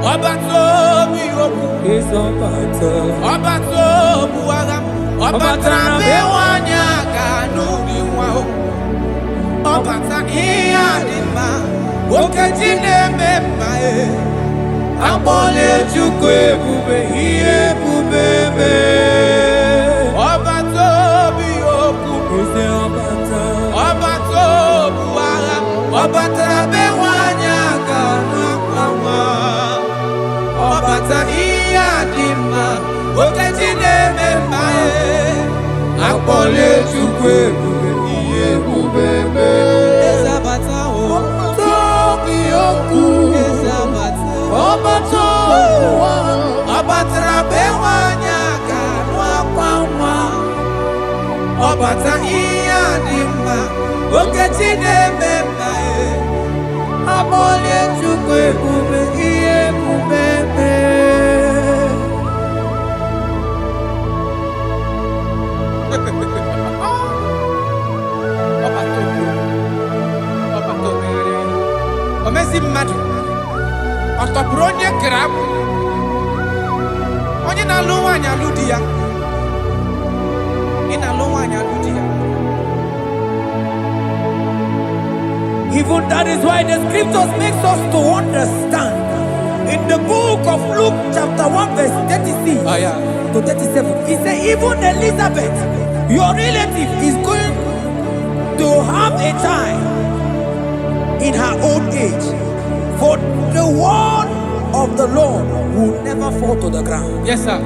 Obato biyoku is obato. Obato buagam Obata bewanya kanu biwa Obata iya dima Okejine memae Abole chukwe bube iye bubebe Obato biyoku Is obato. Obato buagam Obata bewanya kanu Obata iya dima Okejine memae Akpole chukwe bube iye bubebe Ezabata o Tobi oku Ezabata Obato Obatra bewanya kanwa kwamwa Obata iya dima Okejine memae Akpole chukwe bube iye bubebe Omezi mmadu Otopuru onye grab Onye na-alụ nwaanyị alụ di ya Ị na-alụ nwaanyị alụ di ya Even that is why the scriptures makes us to understand. In the book of Luke chapter 1 verse 36 to 37, he said even Elizabeth, your relative, is going to have a child in her old age. For the word of the Lord will never fall to the ground. Yes, sir.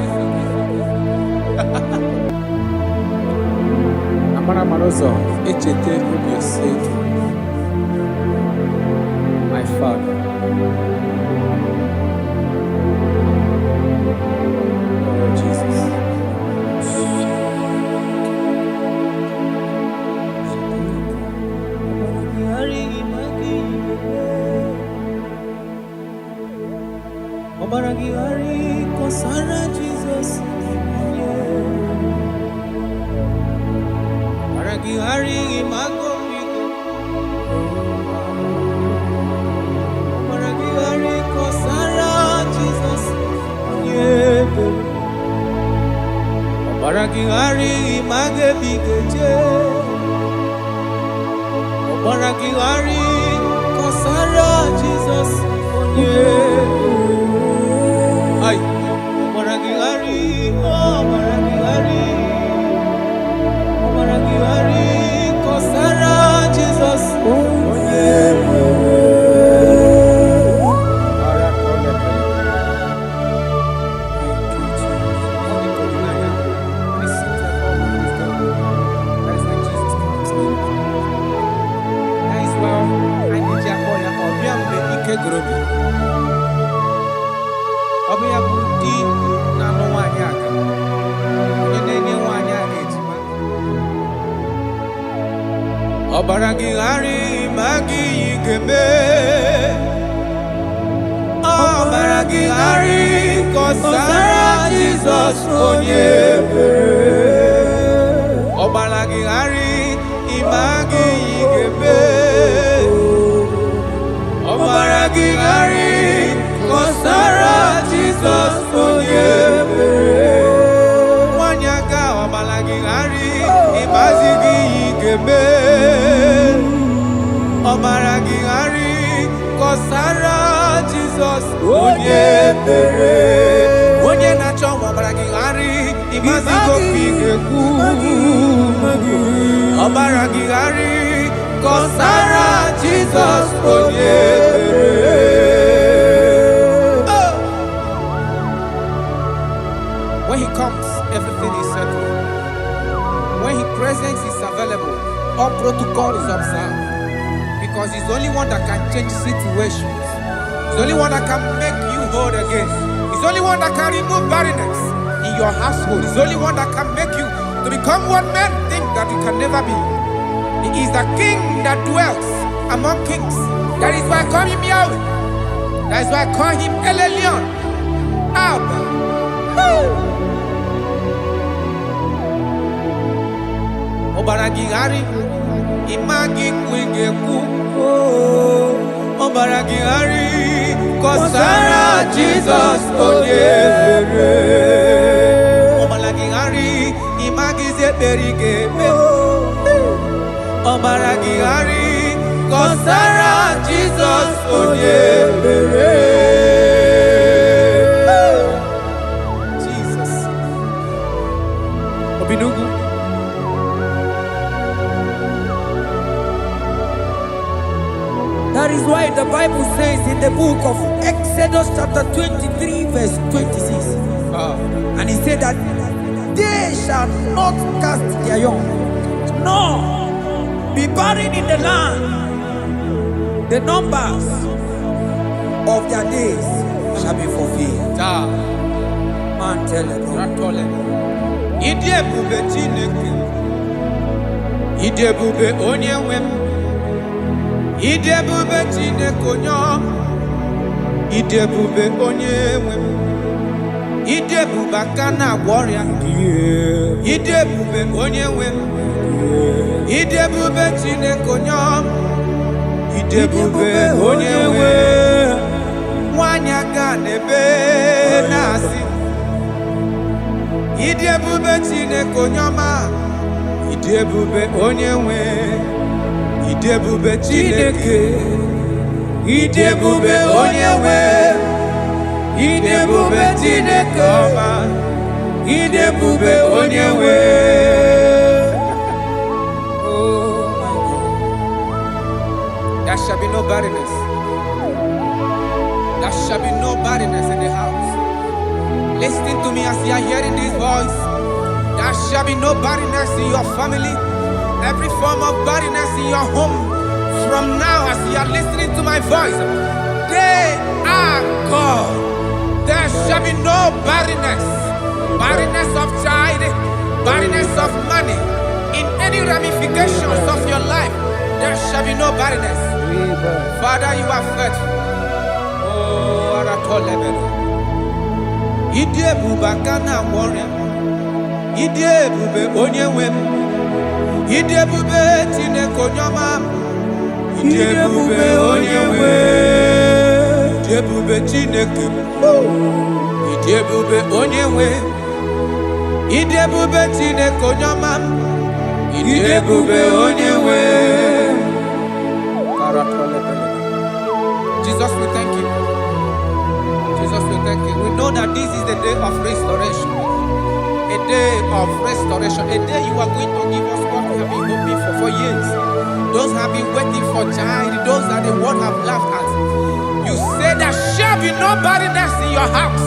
Amara Marozo, Echete Rubio said, my father. Oh, Jesus. Obaragihari kosara Jesus. Obaragihari imago migo. Obaragihari kosara Jesus. Obaragihari image bigeje. Obaragihari kosara Jesus. Ay, Obaragihari, Obaragihari, Obaragihari, Kosara Jesus. Obiya budi na no nwanyị aka. Onye na-enye nwanyị aka ejima. Obaragihari magi igeme. Obaragihari kosara Jesus onye ebere. Obaragihari imagi igeme. Obaragihari kosara Jesus onye ebere. Nwanyaka Obaragihari imazigi igeme. Obaragihari kosara Jesus onye ebere. Onye na-achọ Obaragihari imazigo igekwu. Obaragihari kosara Jesus onye ebere. When he comes, everything is settled. When his presence is available, all protocol is observed. Because he's the only one that can change situations. He's the only one that can make you whole again. He's the only one that can remove barrenness in your household. He's the only one that can make you to become what men think that you can never be. He is the king that dwells among kings. That is why I call him Yahweh. That is why I call him El Elyon. Abba. Obaragihari imagi kwingeku. Obaragihari kọsara Jesus onye mere. Ọbara gị ghara ịmagize ekpere ga-eme. Ọbara gị ghara kọsara Jesus onye mere. Jesus. Obinugu. That is why the Bible says in the book of Exodus chapter 23 verse 26. And he said that they shall not cast their young, nor be barren in the land. The numbers of their days shall be fulfilled. Man tell them. Idebube Chineke, Idebube onye nwe m, Idebube Chineke onye ọma, Idebube onye nwe m, Idebube aka na-agwọ ọrịa, Idebube onye nwe m, Idebube Chineke onye ọma, Idebube onye nwe m, nwanyị aka n'ebe na-asị, Idebube Chineke onye ọma, Idebube onye nwe, Idebube Chineke, Idebube onye nwe, Idebube Chineke ọma, Idebube onye nwe. Oh my God. There shall be no barrenness. There shall be no barrenness in the house. Listen to me as you are hearing this voice. There shall be no barrenness in your family. Every form of barrenness in your home. From now as you are listening to my voice, they are gone. There shall be no barrenness. Barrenness of child, barrenness of money. In any ramifications of your life, there shall be no barrenness. Father, you are faithful. Oh, Aratolebele. Idebube aka na-agwọ ọrịa, Idebube onye nwe m, Idebube Chineke onye ọma, Idebube onye nwe, Idebube Chineke, Idebube onye nwe, Idebube Chineke onye ọma, Idebube onye nwe. Jesus, we thank you. Jesus, we thank you. We know that this is the day of restoration. A day of restoration. A day you are going to give us what we have been hoping for years. Those have been waiting for child. Those that the world have laughed at. You say there shall be no barrenness in your house.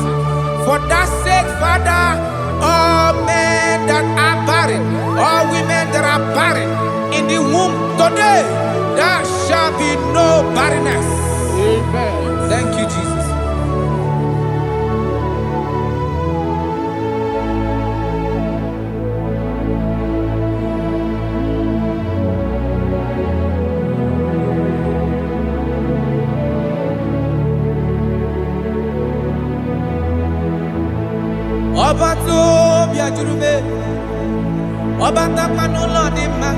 For that sake, Father, all men that are barren, all women that are barren in the womb today, there shall be no barrenness. Amen. Thank you, Jesus. Ọba tó bịajuru me, ọba takwa n'ụlọ dị mma,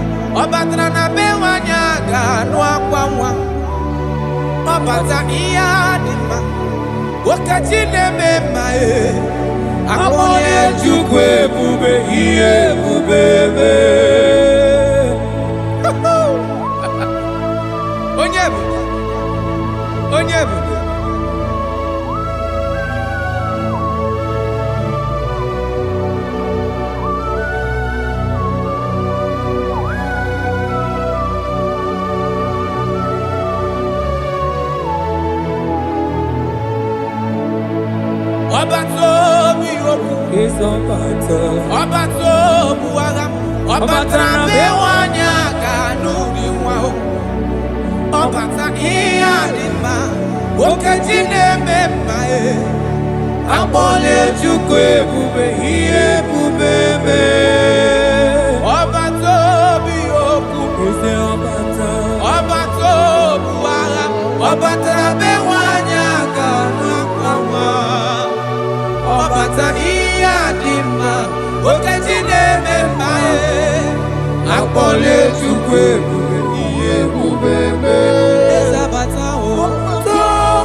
ọba tara na be nwanyị aga anụ akwa nwa, ọba ta ihe dị mma, okechi na-eme mma akpọnye Chukwu ebube ihe ebube eme. Onye ebube, onye ebube. Ọba tó bí okwu, ọba tó bụ agha, ọba tara be nwanyị aga n'ụdị nwa o, ọba ta ihe dị mma, okechi na-eme mma akpọla Chukwu ebube ihe ebube eme. Ọba tó bí okwu, ọba tó bụ agha, ọba tara be nwanyị aga n'akwa nwa, ọba ta ihe dị mma, okechi na-eme mma akpọla Chukwu ebube ihe ebube eme. Ezabata o, tó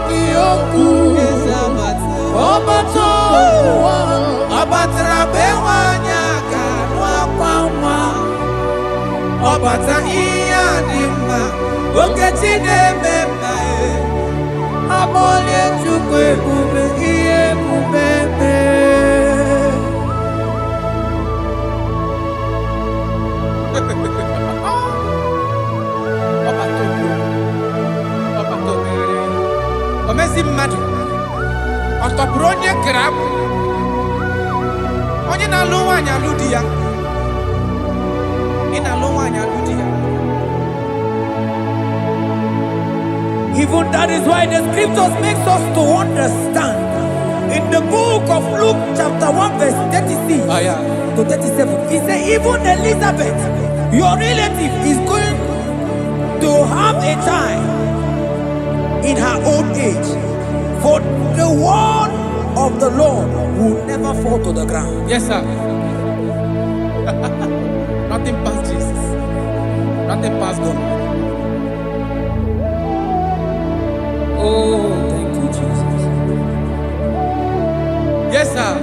bí okwu. batara bewanya ganwa kwamwa. Obata iya dimma. Oketi nemema. Amole chukwe bube iye bubebe. Omezi mmadu. Otoburu onye grab. Onye na-alụ nwaanyị alụ di ya. Ị na-alụ nwaanyị alụ di ya. Even that is why the scriptures makes us to understand. In the book of Luke chapter 1 verse 36 to 37, he said even Elizabeth, your relative, is going to have a child in her old age. For the word of the Lord will never fall to the ground. Yes, sir. Nothing past Jesus. Nothing past God. Oh, thank you, Jesus. Yes, sir.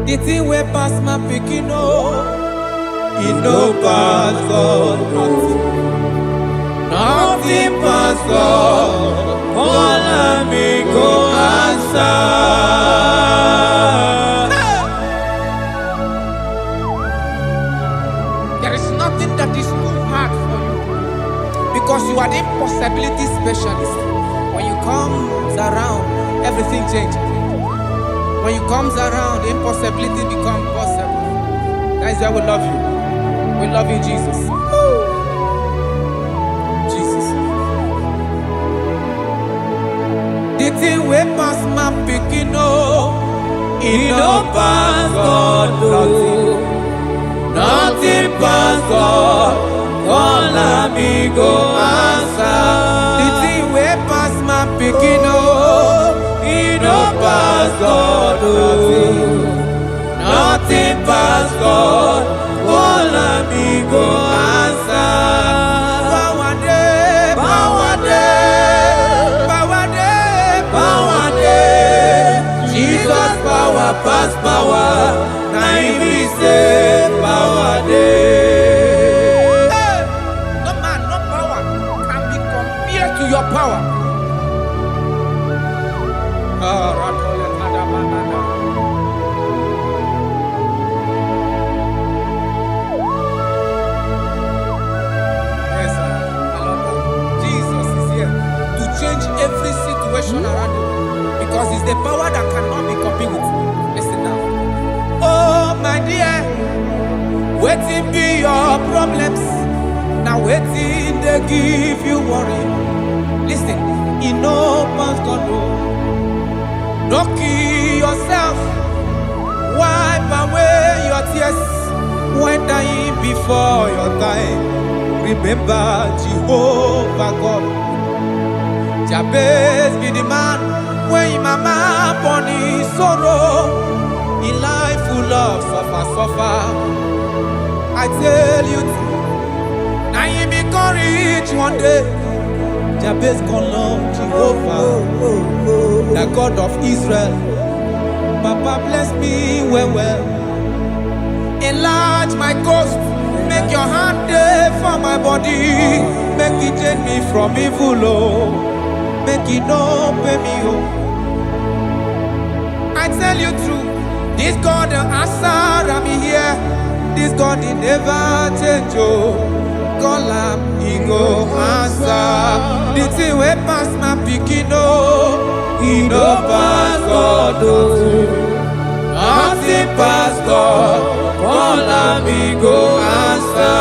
The thing way past my picking, it no pass God. Nothing pass God. All me go answer. There is nothing that is too hard for you because you are the impossibility specialist. When you comes around, everything changes. When you comes around, impossibility becomes possible. That is why we love you. We love you, Jesus. Jesus. The thing way past my picking, it no pass God. Nothing pass God. All amigo answer. The thing way past my picking, it no pass God. Nothing pass God. All amigo answer. Bawade, bawade, bawade, bawade. Jesus power pass power. Now he say bawade. No man, no power can be compared to your power. Every situation around you because it's the power that cannot be copied with. Listen now. Oh my dear, waiting be your problems. Now waiting they give you worry. Listen, in no pass God. No kill yourself. Wipe away your tears when dying before your time. Remember Jehovah God. Jabez be the man when his mama born his sorrow. In life full of suffer. I tell you, now you be courage one day. Jabez gonna love Jehovah, the God of Israel. Papa bless me well. Enlarge my coast, make your hand there for my body. Make it change me from evil, make it no pay me. I tell you true, this God the answer I'm here. This God he never change. Call him, he go answer. The thing way pass my picking, he no pass God. Nothing pass God. Call him, he go answer.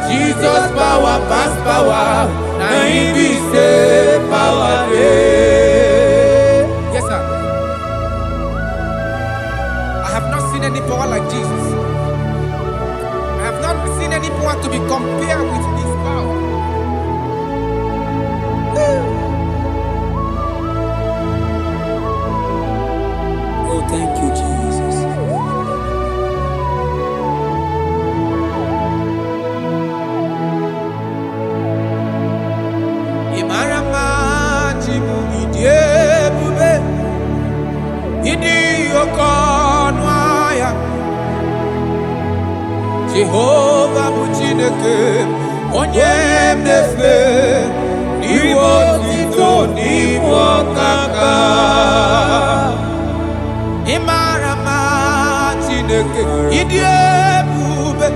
Jesus power pass power. Now he be say power day. Yes, sir. I have not seen any power like Jesus. I have not seen any power to be compared with this power. Oh, thank you, Jesus. Idi okonwaya Jehovah bụ Chineke onye mnefe n'iwe otito n'iwe ọkaka ịmara mma Chineke ịdị ebube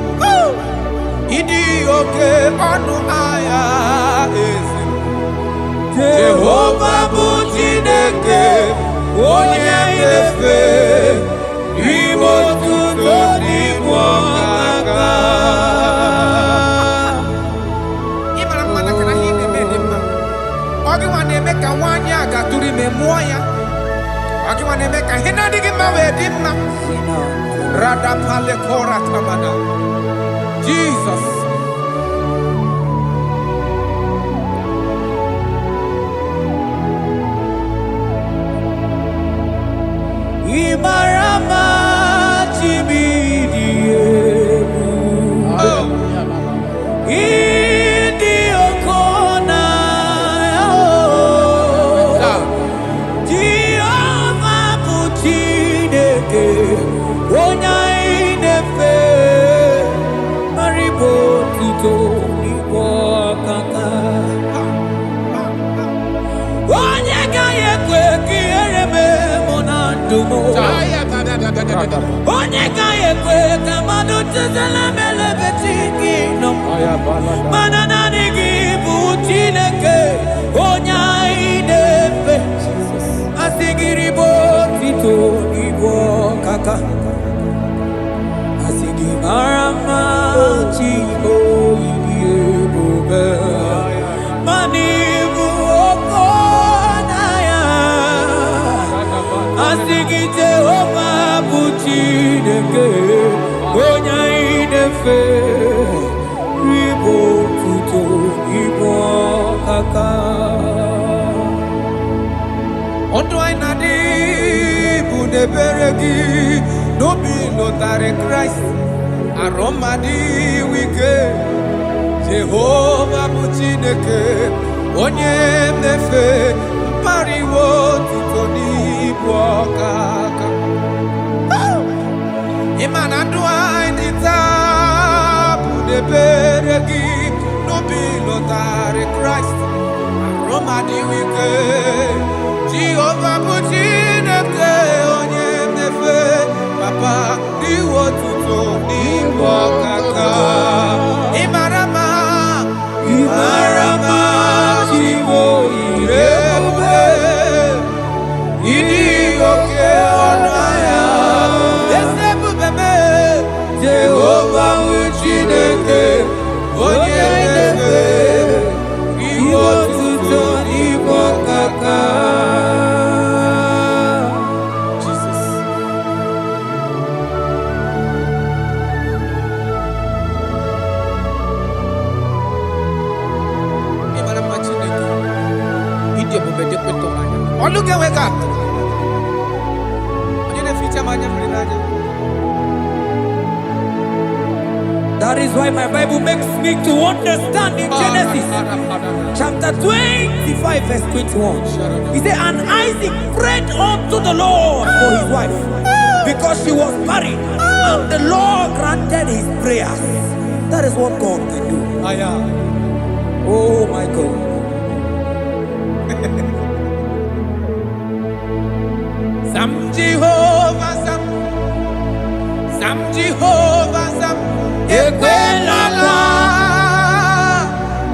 ịdị oke ọnụ ahịa eze Jehovah bụ Chineke onye mnefe n'iwe otito n'iwe ọkaka ịmara mma na kana ihe na-eme dị mma ọ gị nwa na-eme ka nwaanyị a gatụrụ ime mụọ ya ọ gị nwa na-eme ka ihe na-adịghị mma wee dị mma radapalekora tamana Jesus Imarama chibidiebu Idi okona Jehovah bụ Chineke onye inefe maribo tito n'igbo ọkaka onye gaghị ekwe ka ihere mee mụ na ndụ m onye gaghị ekwe ka mmadụ tụzala melebeti gị nọ mana naanị gị bụ Chineke onye anyị na-efe asị gị ribo tito n'igbo ọkaka asị gị mara mma chi oyiyi ebube mana ibu oko na ya asị gị Jehovah bụ Chineke onye anyị na-efe ribo tuto igbo ọkaka ọdụ anyị na-adị bụ n'ebere gị n'obi lụtarị Kraịst arụ mmadụ ike Jehovah bụ Chineke onye mmefe mpariwo tuto n'ibu ọkaka ịma na ndụ anyị dị taa bụ n'ebere gị n'obi lụtarị Kraịst arụ mmadụ ike Jehovah bụ Chineke onye mmefe papa n'iwe tuto n'ibu ọkaka ịmara mma chiwo ebube ịdị oke ọnụ ahịa eze ebube mee Jehovah bụ Chineke onye mmefe n'iwe tuto n'ibu ọkaka Look at wake up. That is why my Bible makes me to understand in Genesis chapter 25 verse 21. He said, and Isaac prayed unto the Lord for his wife because she was barren, and the Lord granted his prayers. That is what God can do. Oh my God. Sam Jehovah Sam, Sam Jehovah Sam, Ekwelala,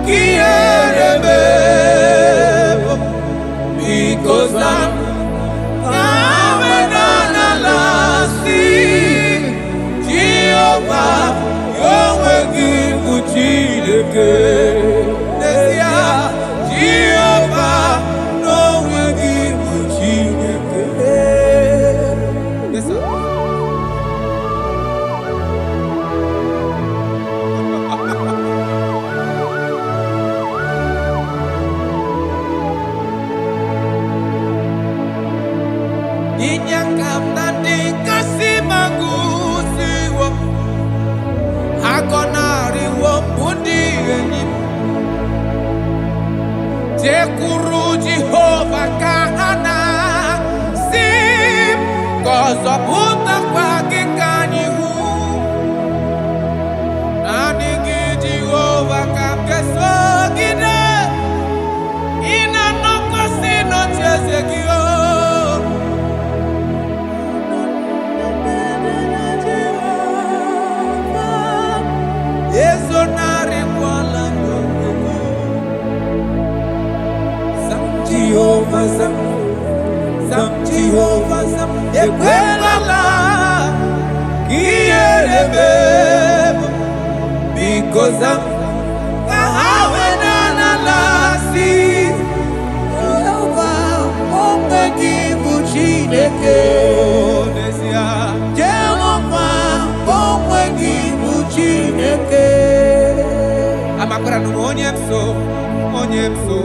Kierebe, because Sam, Amenalasi, Jehovah, Yahweh give Uchideke, Jehovah, no will give Uchideke. Yes, sir. Ọzọpụta kwa gị ka anyị hụ. Naanị gị Jehova ka m ga-esogide. Ị na-anọkwasị n'ocheeze gị o. Ezonarịkwala n'onwe gị. Zam Jehova zam. Zam Jehova zam. Ekwelala ka ihere mee m. Biko zam ka ha weda n'ala si. Jehova onwe gị bụ Chineke. N'ezie Jehova onwe gị bụ Chineke. Amakwara m onye m so, onye m so,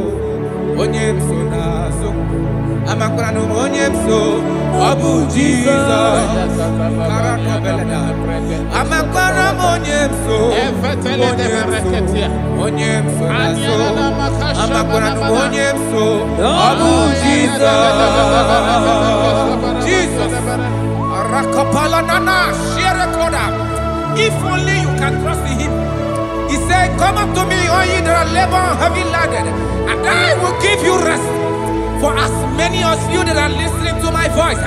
onye m so n'azụ. Amakwara m onye m so, ọ bụ Jizọs. Amakwara m onye m so, onye m so n'azụ. Amakwara m onye m so, ọ bụ Jizọs. Jesus. Rakapala nana, share koda. If only you can trust in Him. He said, come up to me, all ye that are labor and heavy laden, and I will give you rest. For as many of you that are listening to my voice,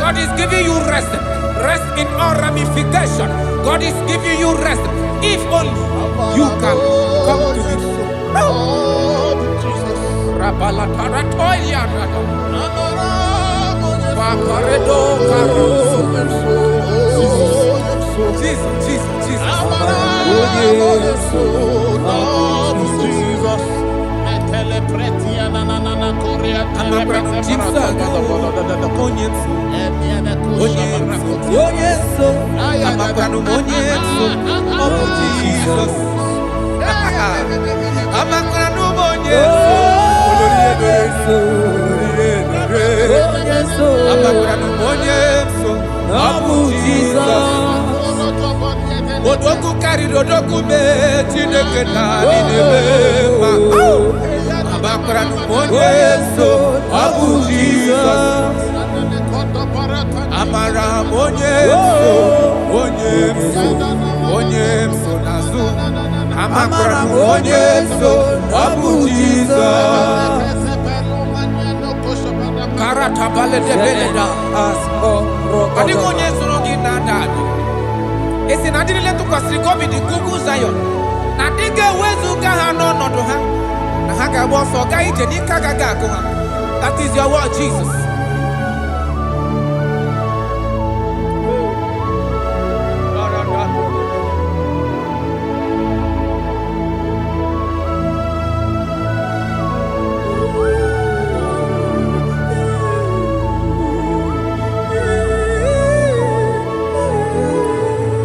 God is giving you rest. Rest in all ramification. God is giving you rest. If only you can come to Him. Jesus, Jesus, Jesus. Odoku carried Odoku me Chineke na ninema. Abakwara n'onye so ọ bụ Jizọs. Amara m onye so, onye so, onye so n'azụ. Amakwara m onye so ọ bụ Jizọs. Karata balede beleda asko. Adịghị onye soro gị na-ada adị. Esi na ndị niile tụkwasịrị gị obi dị ka ugwu Zayọn, na ndị ga-ewezuga ha n'ọnọdụ ha, na ha ga-agba ọsọ gaa ije n'ike agaghị agụ ha. That is your word, Jesus.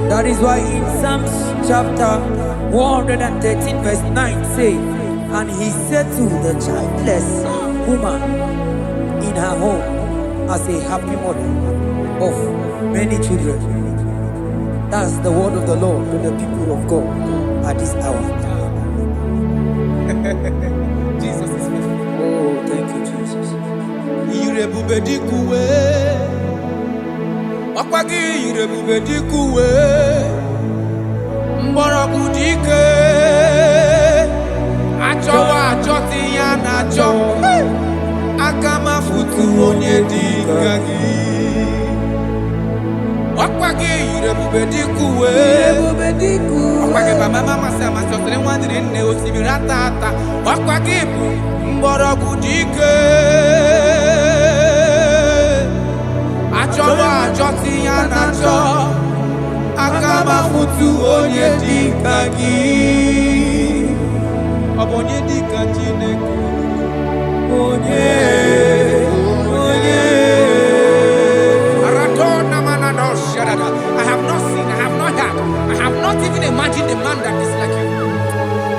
That is why in Psalms chapter 113 verse 9 say, and he settled the childless woman in her home as a happy mother of many children. That's the word of the Lord to the people of God at this hour. Jesus is faithful. Oh, thank you, Jesus. Irebube dikuwe. Ọkwagị irebube dikuwe. Mgbọrọgwụ dike. Achọwa achọtị ya na-achọ. Aka m afụtụ onye dịka gị. Ọkwagị irebube dikuwe. Ọkwagị baba mama sị amasị ọsịrị nwa dịrị nne osimiri ata ata. Ọkwagị bụ mgbọrọgwụ dike. Achọwa achọtị ya na-achọ. Aka m afụtụ onye dịka gị. Ọ bụ onye dịka Chineke. Onye. I have not seen, I have not heard, I have not even imagined a man that is like you.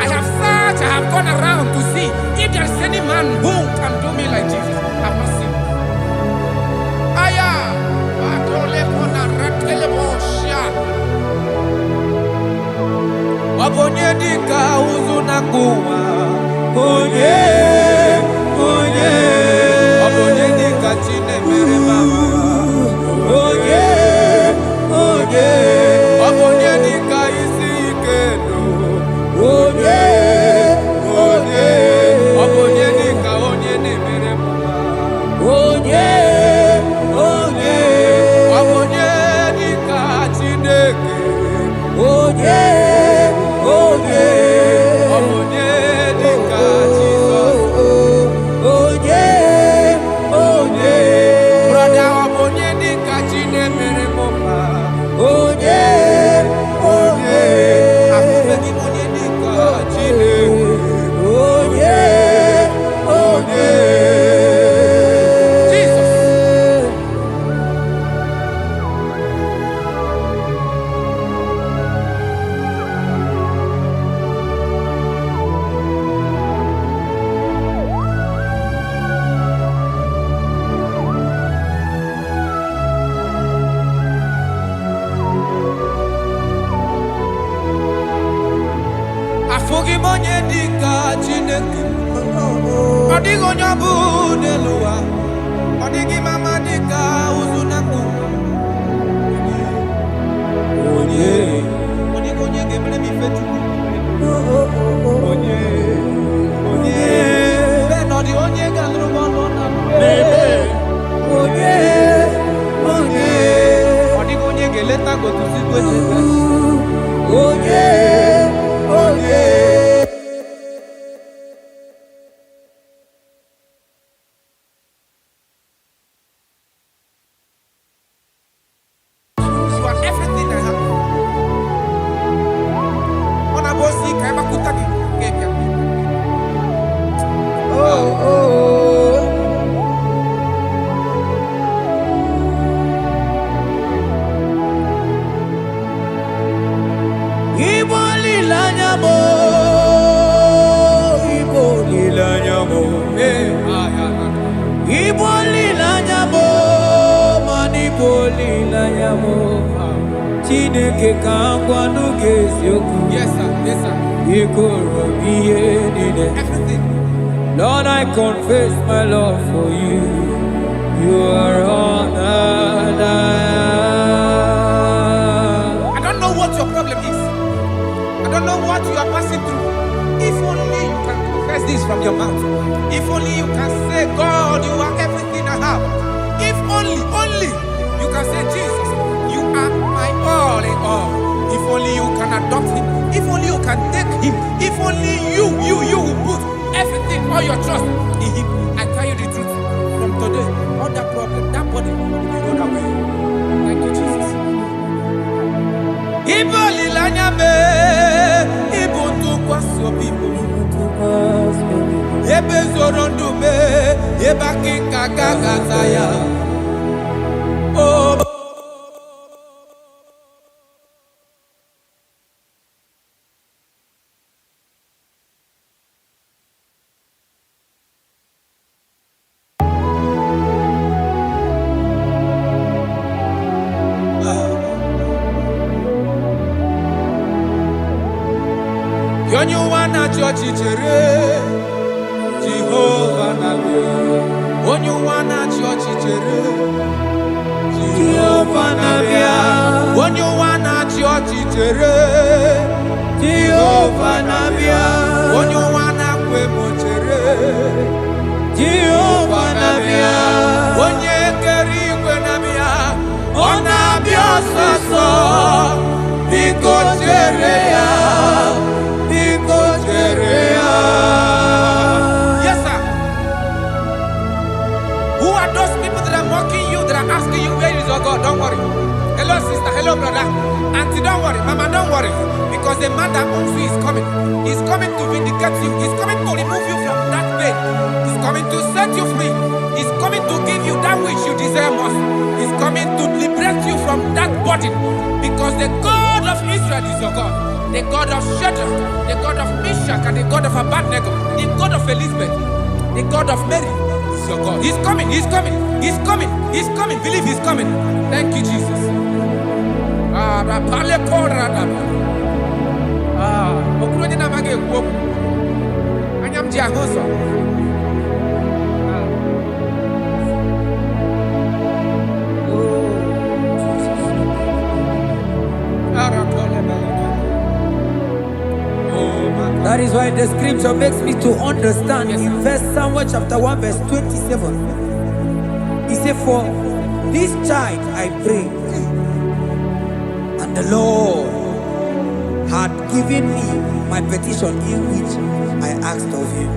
I have searched, I have gone around to see if there is any man who can do me like Jesus. I have not seen. Aya, Wabonye dika uzuna kuwa. Onye, onye. Wabonye dika chine mere mama. dịka Chineke. Ọ dịghị onye ọ bụ n'elu ụwa. Ọ dịghị mama dịka ụzụ na mkpu. Onye ga-emere m ife Chukwu. Onye bẹ́ẹ̀ nọ dị onye ga-alụrụ m ọlụ na onye ọ dịghị onye ga-eleta gotusi onye. You are everything I have. Ọ na-abụ osi ka ịgbakụta gị ga-ebịa. Igbo lilanya mo, Igbo lilanya mo, Igbo lilanya mo, man Igbo lilanya mo. Chineke ka ngwanu ga-eziokwu. Yes sir, yes sir. Ikoro ihe niile. Everything. Lord, I confess my love for you. You are all that I am. I don't know what your problem is. I don't know what you are passing through. If only you can confess this from your mouth. If only you can say, God, you are everything I have. If only you can say, Jesus, you are my all in all. If only you can adopt him. If only you can take him. If only you will put everything, all your trust in him. I tell you the truth. From today, all that problem, that body will be rolled away. Thank you, Jesus. Ibo lilanya me, ibo tukwaso bibo. Ebe zorondu me, eba kikagagazaya. Oh. Onye wana chọọchị chere Jehova na-abịa. Onye wana chọọchị chere Jehova na-abịa. Onye wana chọọchị chere Jehova na-abịa. Onye wana kwe mo chere Jehova na-abịa. Onye kere igwe na-abịa. Ọ na-abịa ọsọsọ. Biko chere ya. Yes, sir. Who are those people that are mocking you, that are asking you, where is your God? Don't worry. Hello, sister. Hello, brother. Auntie, don't worry. Mama, don't worry. Because the man that owns you is coming. He's coming to vindicate you. He's coming to remove you from that pain. He's coming to set you free. He's coming to give you that which you desire most. He's coming to liberate you from that burden. Because the God of Israel is your God. The God of Shadrach, the God of Meshach, and the God of Abednego, the God of Elizabeth, the God of Mary is your God. He's coming, he's coming, he's coming, he's coming. Believe he's coming. Thank you, Jesus. That is why the scripture makes me to understand. In First Samuel chapter 1 verse 27, he said, for this child I prayed, and the Lord had given me my petition in which I asked of him.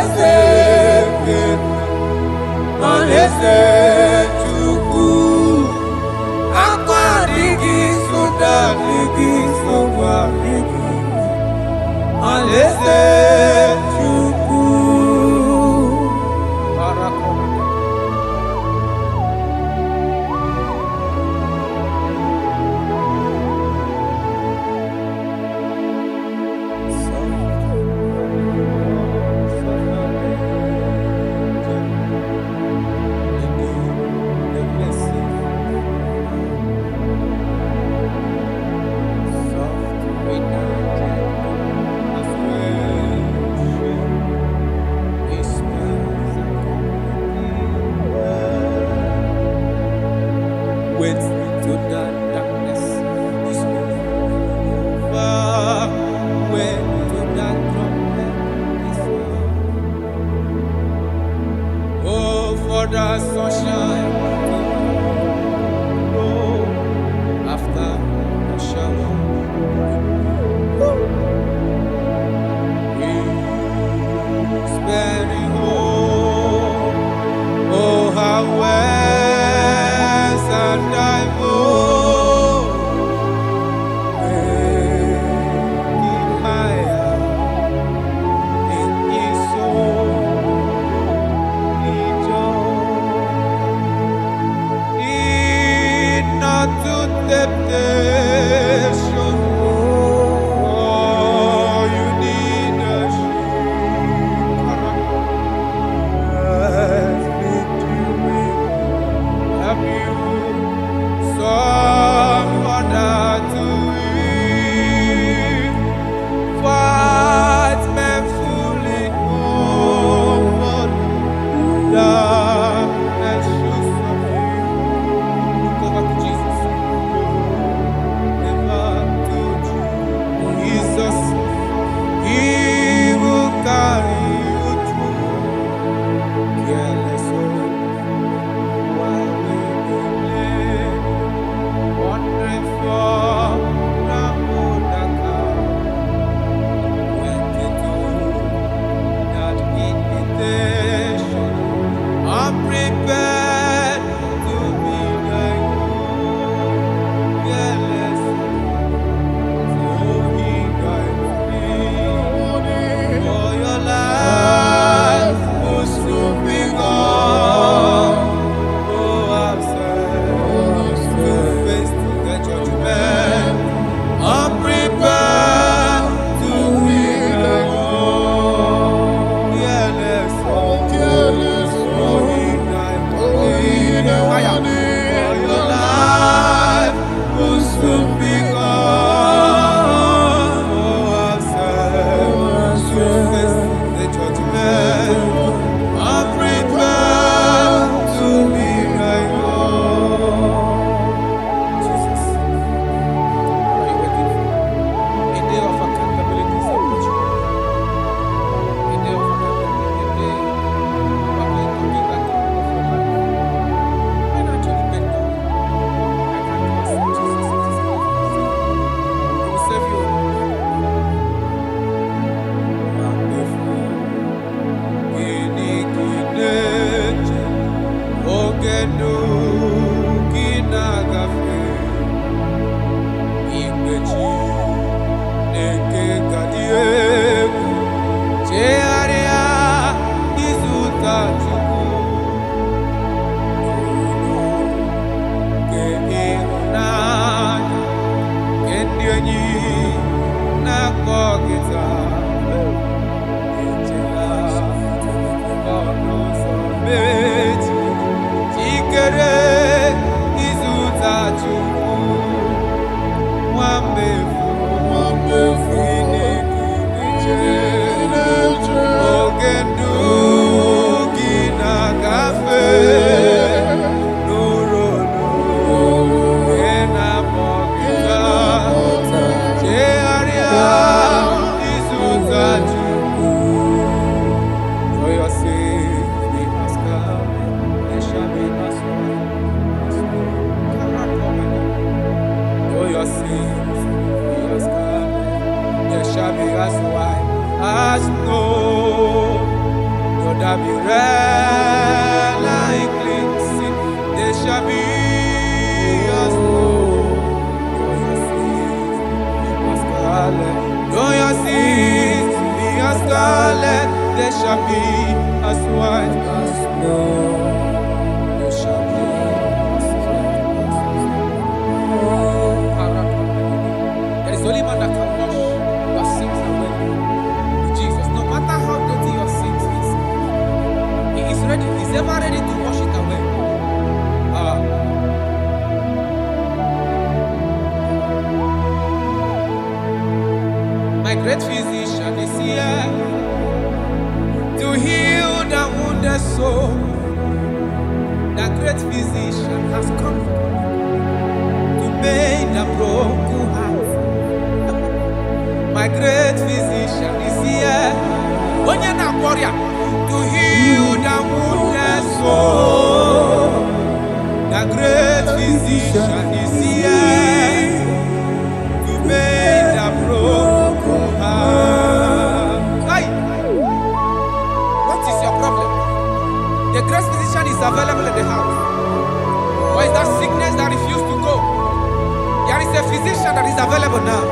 Alaeze Alaeze Chukwu Akwa adịghị soda adịghị nsogbu adịghị Alaeze Chukwu shall be red like cleansing. They shall be as snow. Though your sins be as scarlet, they shall be as white as snow. They shall be as white as snow. There is only one that can wash your sins away. Jesus, no matter how dirty your sins is, He is ready. He's ever ready to wash it away. My great physician is here to heal the wounded soul. The great physician has come to make the broken heart. My great physician is here, to heal the wounded soul. The great physician is here to make the broken heart. Hey, what is your problem? The great physician is available in the house. Or is that sickness that refused to go? There is a physician that is available now.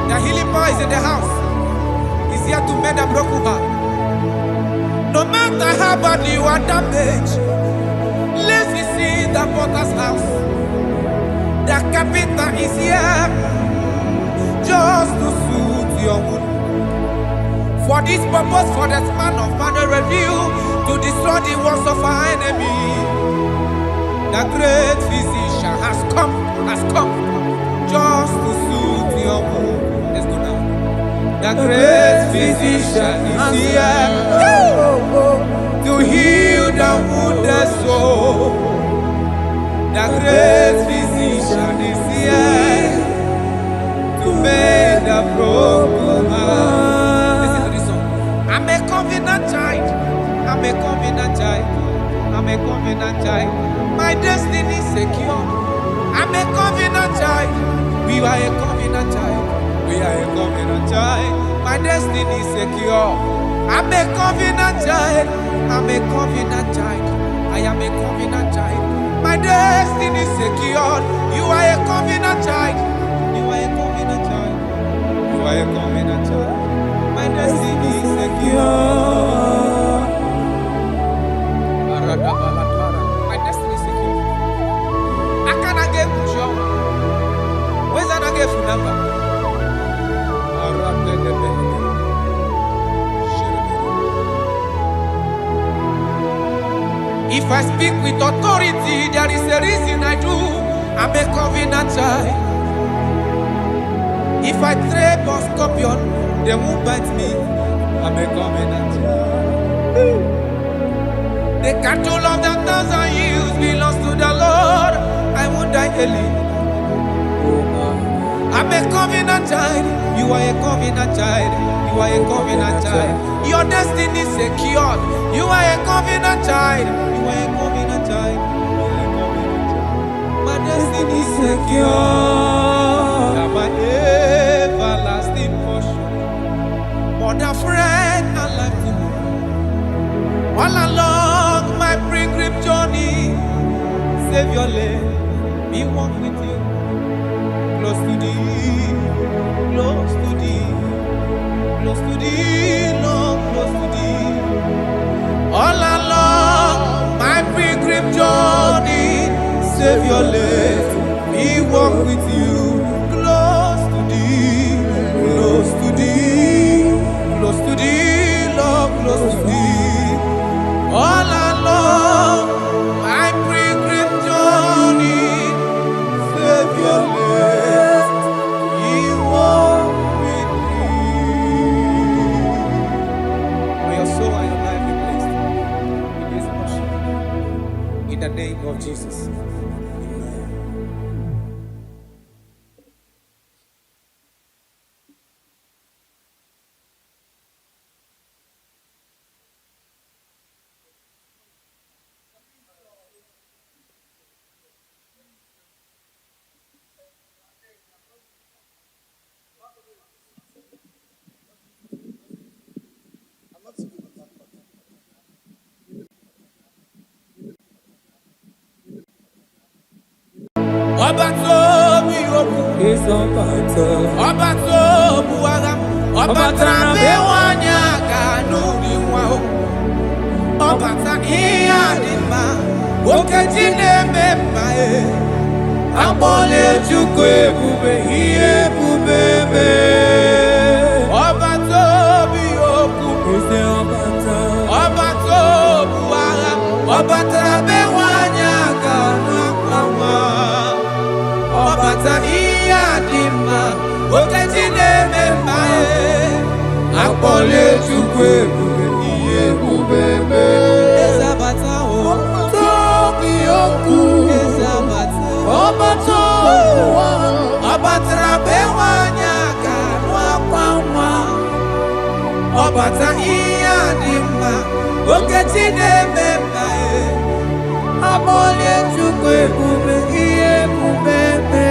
The healing power is in the house. He's here to mend a broken heart. No matter how badly you are damaged, let's visit the potter's house. The carpenter is here just to soothe your wound. For this purpose, for the span of man review, to destroy the works of our enemy. The great physician has come just to soothe your wound. Let's go now. The great physician is here to heal the wounded soul. The great physician is here to make the broken heart. Listen to this song. I'm a covenant child. I'm a covenant child. I'm a covenant child. My destiny is secure. I'm a covenant child. We are a covenant child. We are a covenant child. My destiny is secure. I'm a covenant child. I'm a covenant child. I am a covenant child. My destiny is secured. You are a covenant child. You are a covenant child. You are a covenant child. My destiny is secure. My destiny is secure. I cannot get you. Where's that I get your number? If I speak with authority, there is a reason I do. I'm a covenant child. If I trap a scorpion, they won't bite me. I'm a covenant child. The cattle of the 1,000 years belongs to the Lord. I won't die early. I'm a covenant child. You are a covenant child. You are a covenant child. Your destiny is secured. You are a covenant child. You are a covenant child. My destiny is secure. I'm my everlasting portion. More than friend and life to me. All along my pilgrim journey, Savior, let me walk with you. Close to thee, close to thee, close to thee, Lord, close to thee. All along my pilgrim journey, Savior, let me walk with you. Close to thee, close to thee, close to thee, Lord, close to thee. All along my pilgrim journey, Savior, let me walk with you. May your soul and your life be blessed in this worship. In the name of Jesus. Obatobi oku. Is Obata. Obatobu agam. Obata bewanya kanuri wao. Obata iya dima. Okejine memae. Abole chukwe bube iye bubebe. Obatobi oku. Is Obata. Obatobu agam. Obata bewanya kanuri. Obata iya dima. Okejine memae. Abole chukwe bube iye bubebe. Ezabata o. Tobi oku. Ezabata. Obato. Obata bewanya kanwa. Obata iya dima. Okejine memae. Abole chukwe bube iye bubebe.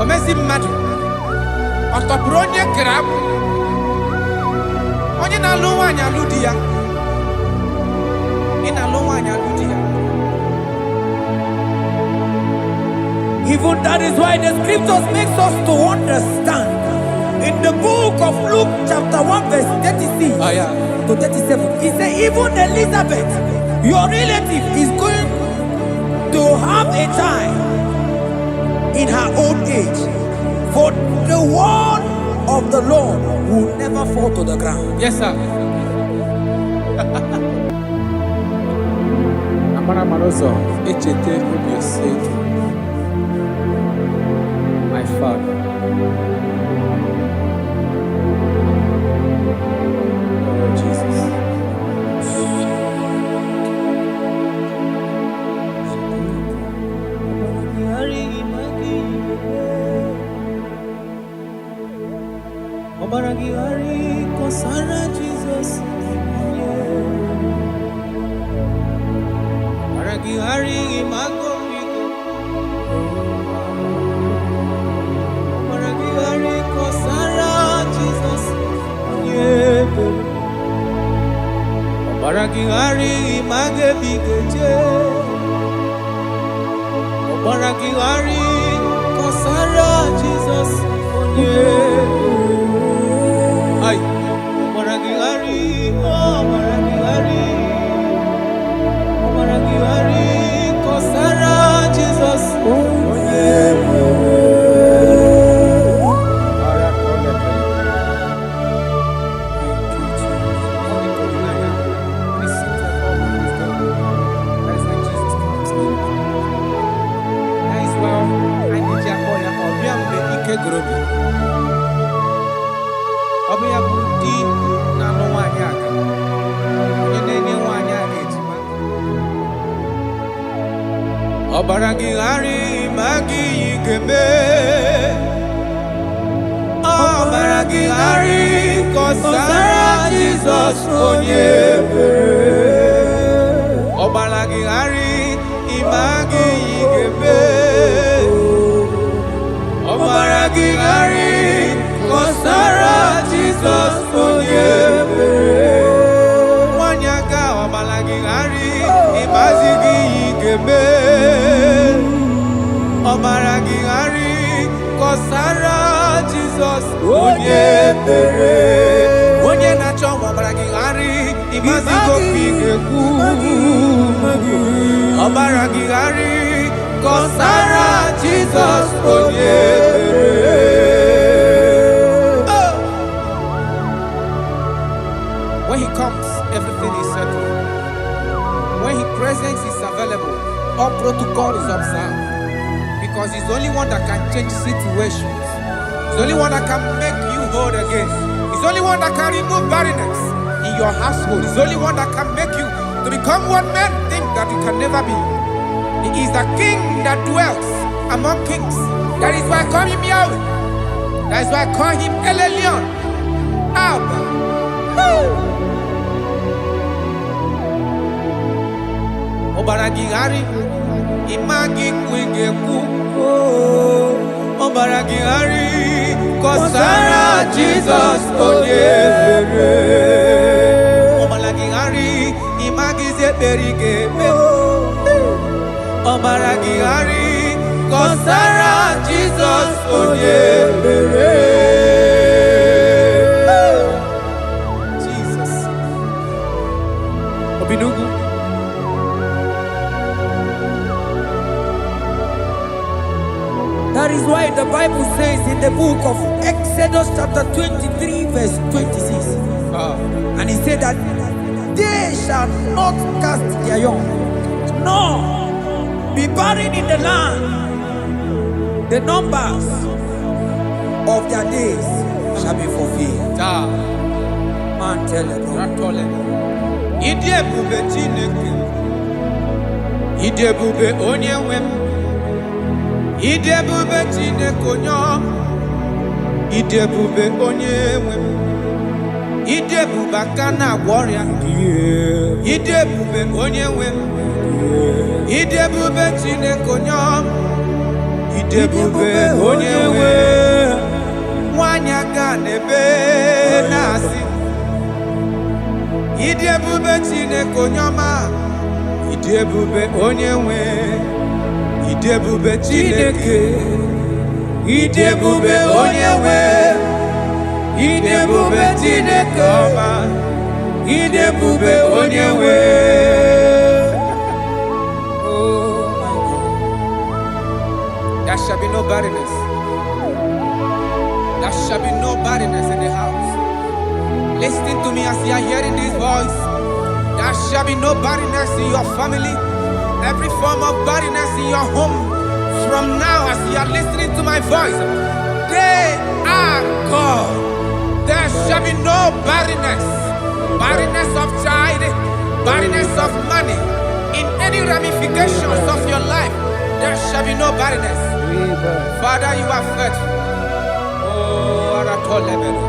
Omezi mmadu ọtọpụrụ onye kere abụ onye na-alụ nwaanyị alụ di ya ị na-alụ nwaanyị alụ di ya. Even that is why the scriptures makes us to understand. In the book of Luke chapter 1 verse 36 to 37, it says even Elizabeth, your relative, is going to have a child in her old age. For the word of the Lord will never fall to the ground. Yes, sir. Amara Marozo, Echete Obioseki, my father. Oh, Jesus. Obaragihari kosara Jesus. Obaragihari imago migo. Obaragihari kosara Jesus. Obaragihari image bigeje. Obaragihari kosara Jesus. Ay, Obaragihari, Obaragihari, Obaragihari, kosara Jesus. Ọbịa bụ di na-alụ nwaanyị aka onye na-enye nwaanyị aka ejima. Obaragihari ma gị ga-eme. Obaragihari kọsara Jizọs onye ebere. Obaragihari ma gị ga-eme. Obaragihari kọsara Jizọs onye ebere. Nwanyị aka Obaragihari ịmazi gị ga-eme. Obaragihari kọsara Jizọs onye ebere. Onye na-achọ Obaragihari ịmazi gị ga-ekwu. Obaragihari kọsara Jizọs onye ebere. When he comes, everything is settled. When his presence is available, all protocol is observed. Because he's the only one that can change situations. He's the only one that can make you whole again. He's the only one that can remove barrenness in your household. He's the only one that can make you to become what men think that you can never be. He is the king that dwells among kings. That is why I call him Yahweh. That is why I call him El Elyon. Abba. Obaragihari imagi kwege ku. Obaragihari kọsara Jizọs onye mere. Ọmara gị ghara ịmagizi ekpere ị ga-eme. Ọmara gị ghara kọsara Jizọs onye mere. Jesus. Obinugu. That is why the Bible says in the book of Exodus chapter 23 verse 26. And he said that they shall not cast their young, nor be barren in the land. The numbers of their days shall be fulfilled. Man tell them. Ide bube Chineke. Ide bube onye nwe m. Ide bube Chineke onye ọma. Ide bube onye nwe m. Ide bube aka na-agwọ ọrịa. Ide bube onye nwe m. Ide bube Chineke onye ọma. Ide bube onye nwe nwanyị aka n'ebe na-asị. Ide bube Chineke onye ọma. Ide bube onye nwe. Ide bube Chineke. Ide bube onye nwe. Ide bube Chineke ọma. Ide bube onye nwe. There shall be no barrenness. There shall be no barrenness in the house. Listen to me as you are hearing this voice. There shall be no barrenness in your family. Every form of barrenness in your home. From now as you are listening to my voice, they are gone. There shall be no barrenness. Barrenness of child, barrenness of money. In any ramifications of your life, there shall be no barrenness. Father, you are faithful. Oh, Aratolebele.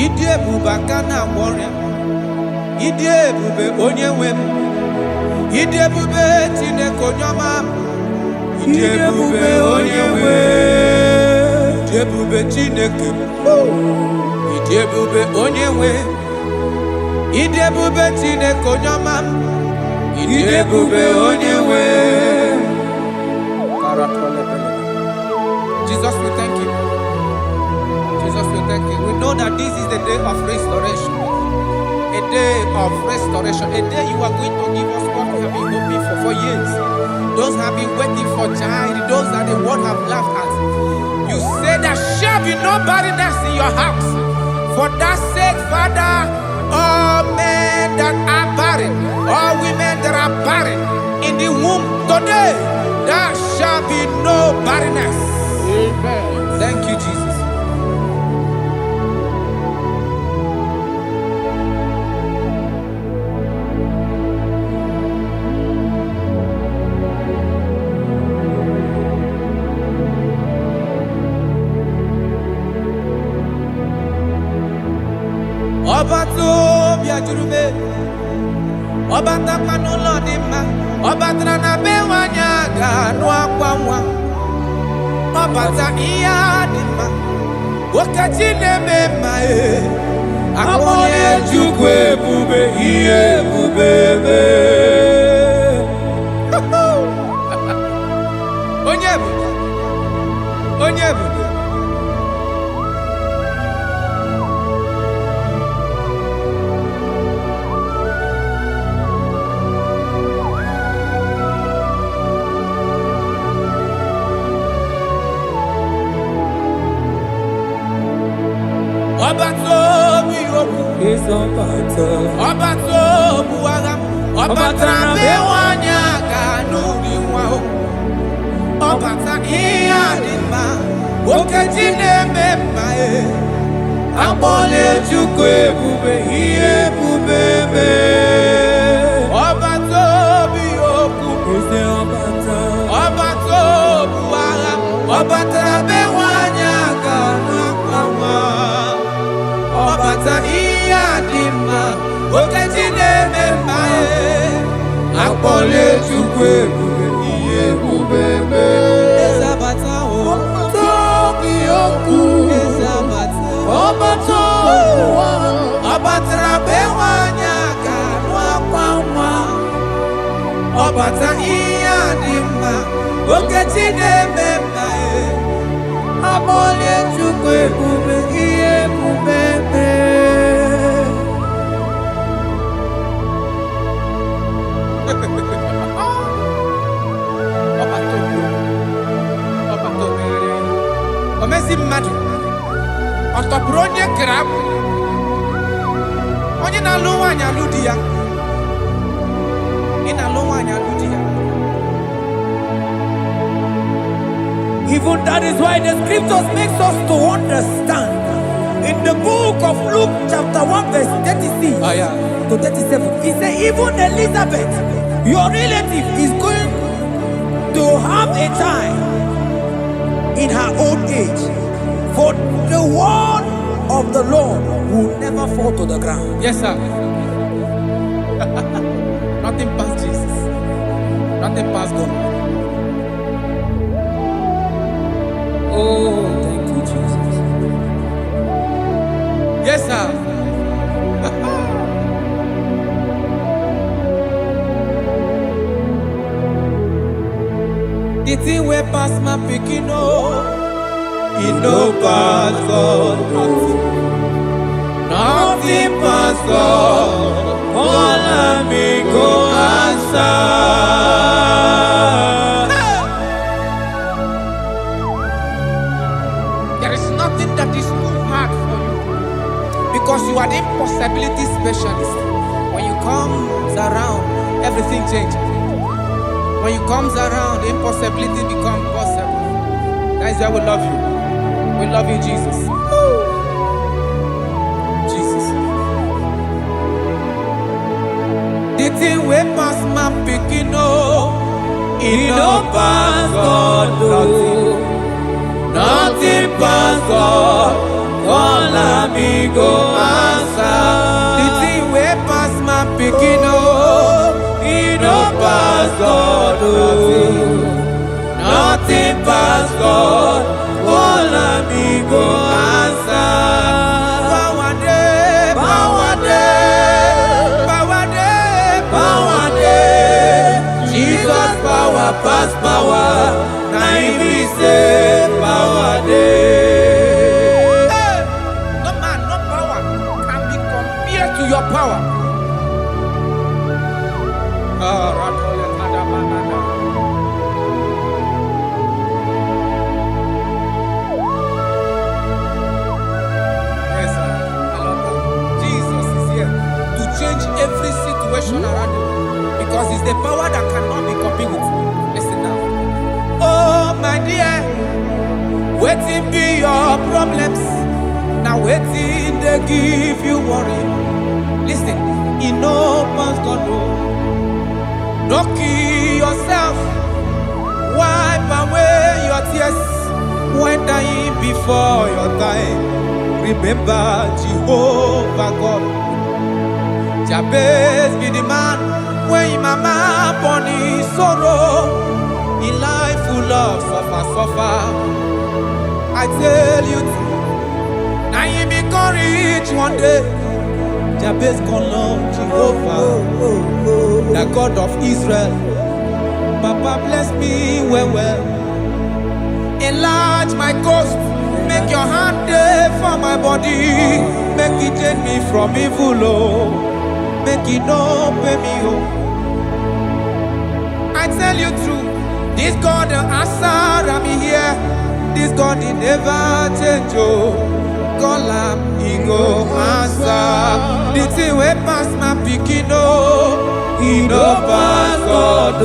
Ide bube kana warrior. Ide bube onye wem. Ide bube Chineke onye ọma. Ide bube onye wem. Ide bube Chineke. Ide bube onye wem. Ide bube Chineke onye ọma. Ide bube onye wem. Jesus, we thank you. Jesus, we thank you. We know that this is the day of restoration. A day of restoration. A day you are going to give us what we have been hoping for years. Those have been waiting for child. Those that the world have laughed at. You say there shall be no barrenness in your house. For that sake, Father, all men that are barren, all women that are barren in the womb today, there shall be no barrenness. Amen. Thank you, Jesus. Ọba tó bí ajurube, ọba takpanu lọ́ọ̀dì mma, ọba tara na be nwanyị aga anụ akwa nwa, ọba ta ihe adị mma, okechi na-eme mma akpọnye Chukwu ebube ihe ebube eme. Onye ebube, onye ebube. Ọba tó bí okú, ọba tó bu agha, ọba tara be nwanyị aga n'obi nwa o, ọba ta ihe adị mma, okechi na-eme mma akpọla Chukwu ebube ihe ebube eme. Ọba tó bí okú, ọba tó bu agha, ọba tara be nwanyị aga n'akwa nwa. Ọbata ihe adị mma, okechi na-eme mma akpọla Chukwu ebube ihe ebube eme. Eze abata o, tobi okwu. mata iya dima oketi nemema abole chukwe bube iye bubebe Omezi mmadu ọtọpụrụ onye kere akụ onye na-alụ nwaanyị alụ di ya ị na-alụ nwaanyị alụ di ya. Even that is why the scriptures makes us to understand in the book of Luke chapter 1 verse 36 to 37 it says even Elizabeth your relative is going to have a child in her old age, for the word of the Lord will never fall to the ground. Yes, sir. Nothing past Jesus. Nothing past God. Oh, thank you, Jesus. Yes, sir. The thing way past my picking it no pass God. Nothing pass God. All of me go answer. There is nothing that is too hard for you because you are the impossibility specialist. When you come around, everything changes. When you comes around, the impossibility becomes possible. That is why we love you. We love you, Jesus. Jesus. The thing we pass my picking it no pass God. Nothing pass God. All of me go answer. The thing we pass my picking it no pass God. Nothing pass God. All of me go answer. Power day, power day, power day, power day. Jesus power pass power. Now he say power day. Hey, no man, no power can be compared to your power. Every situation around you because it's the power that cannot be copied with. Listen now. Oh my dear, waiting be your problems. Now waiting they give you worry. Listen, in no man's God no. Don't kill yourself. Wipe away your tears when dying before your time. Remember Jehovah God. Jabez be the man when his mama born his sorrow. In life full of suffer. I tell you, now he become rich one day. Jabez call on Jehovah, the God of Israel. Papa bless me well. Enlarge my coast. Make your hand there for my body. Make it change me from evil. Make it no pay me I tell you true, this God the answer I'm here. This God he never change call him, he go answer. The thing way pass my picking he no pass God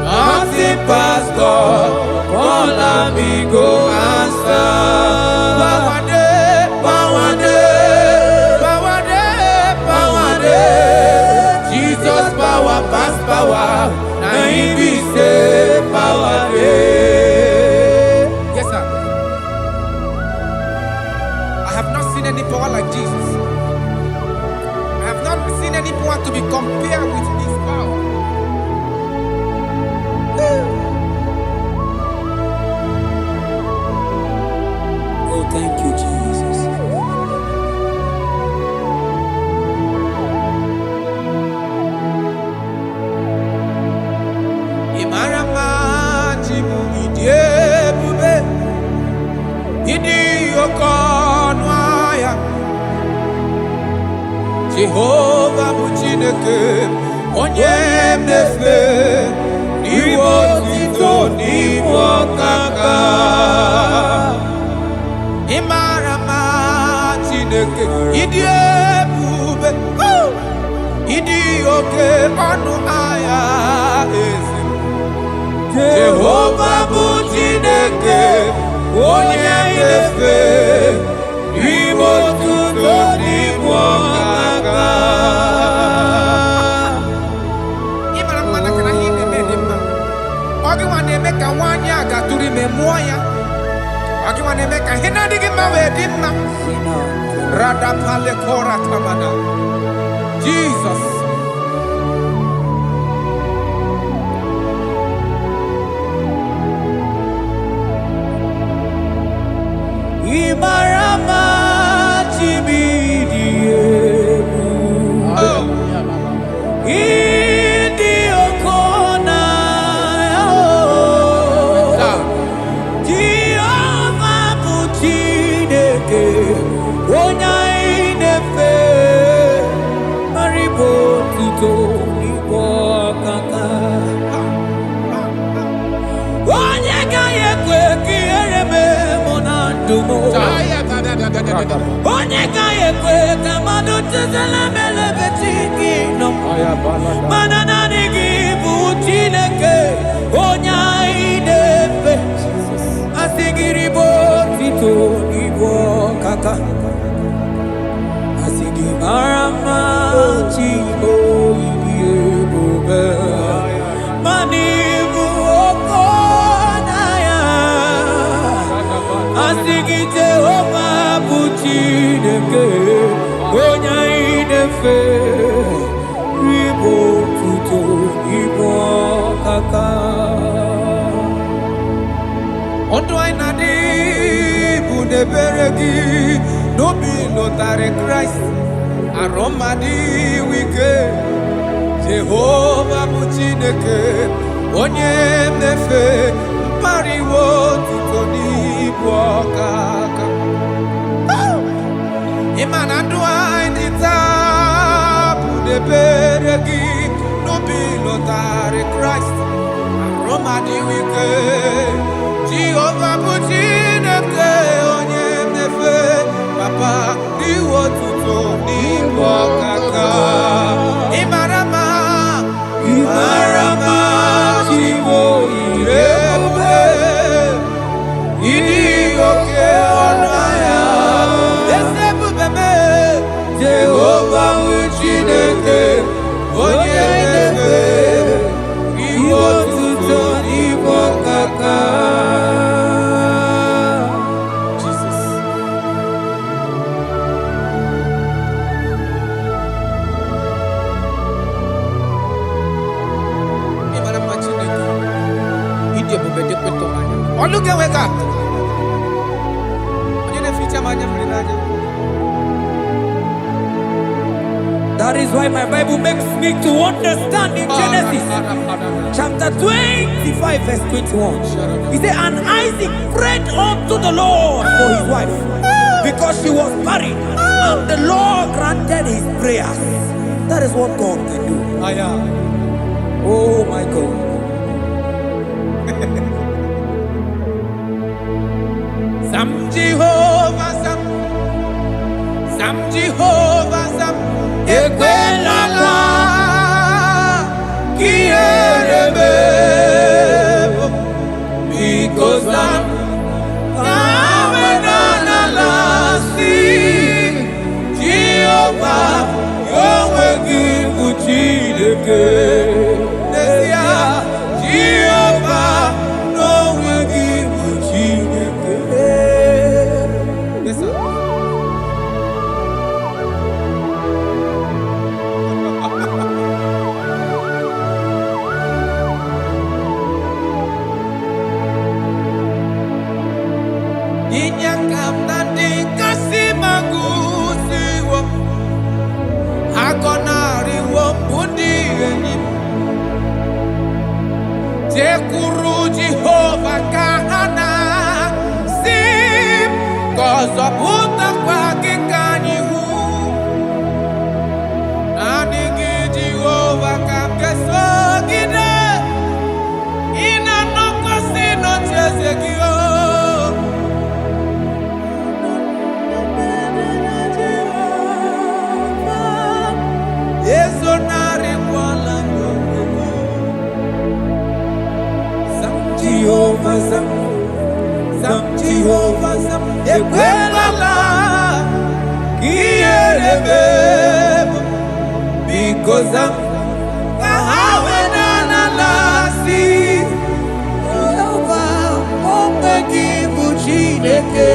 nothing pass God. Call him, he go answer. Power day, power day, power day, power day. Jesus power pass power. Now he be say power day. Yes sir. I have not seen any power like Jesus. I have not seen any power to be compared with his power. Oh, thank you, Jesus. Imarama jimu idiebube idi okonwaya Jehovah bụ Chineke onye mnefe n'iwe otito n'iwe ọkaka Imarama Chineke ịdị ebube ịdị oke ọnụ ahịa eze Jehovah bụ Chineke onye mnefe n'iwe otito n'iwe ọkaka Imarama na kana ihe na-eme dị mma ọ gịnwa na-eme ka nwaanyị a gatụrụ ime mụọ ya ọ gịnwa na-eme ka ihe na-adịghị mma wee dị mma Radapale Kora Tamada Jesus Imarama Chimidiyebu Idi Okona Jehovah bụ Chineke onye inefe maribo tuto n'igbo ọkaka onye gaghị ekwe ka ihere mee mụ na ndụ m onye gaghị ekwe ka mmadụ chezela melebe chi gị nọ mana naanị gị bụ Chineke onye anyị na-efe asị gị ribo tuto n'igbo ọkaka asị gị mara mma Chibo ịdị ebube mana ịbụ oke ọnụahịa asị gị Jehovah bụ Chineke onye anyị na-efe ribo otuto n'igbo ọkaka Ọdụ anyị na-adị bụ n'ebere gị n'obi lụtarị Kraịst arụmadị wike Jehovah bụ Chineke onye mnefe mkpariwo otuto n'ibu ọkaka ịma na ndụ anyị dị taa bụ n'ebere gị n'obi lụtarị Kraịst arụmadị wike Jehovah bụ Chineke onye mnefe papa iwe otuto n'ibu ọkaka Imarama Chibo ebube ịdị oke ọnụ ahịa eze ebube mee Jehovah bụ Chineke onye mnefe iwe otuto n'ibu ọkaka Look at wake up. That is why my Bible makes me to understand in Genesis chapter 25 verse 21. He said, and Isaac prayed unto the Lord for his wife because she was barren, and the Lord granted his prayers. That is what God can do. Oh my God. Sam Jehovah Sam Ekwelala Kierebe because I'm Jehovah Yahweh Gibu Chineke Jehovah Yahweh Gibu Chineke. Yes, sir. Jekuru Jehovah Kahana Sim Kozo Puta Kwaki Kanyihu Anigi Jehovah Kamkeso Gide Ina Noko Sino Chezekio Ezonari Wala Jehovah Zam, Jehovah Zam, Ekwelala, Kiyerebe, because Zam, Kahawenana Lasi, Jehovah, Omegi Buchineke,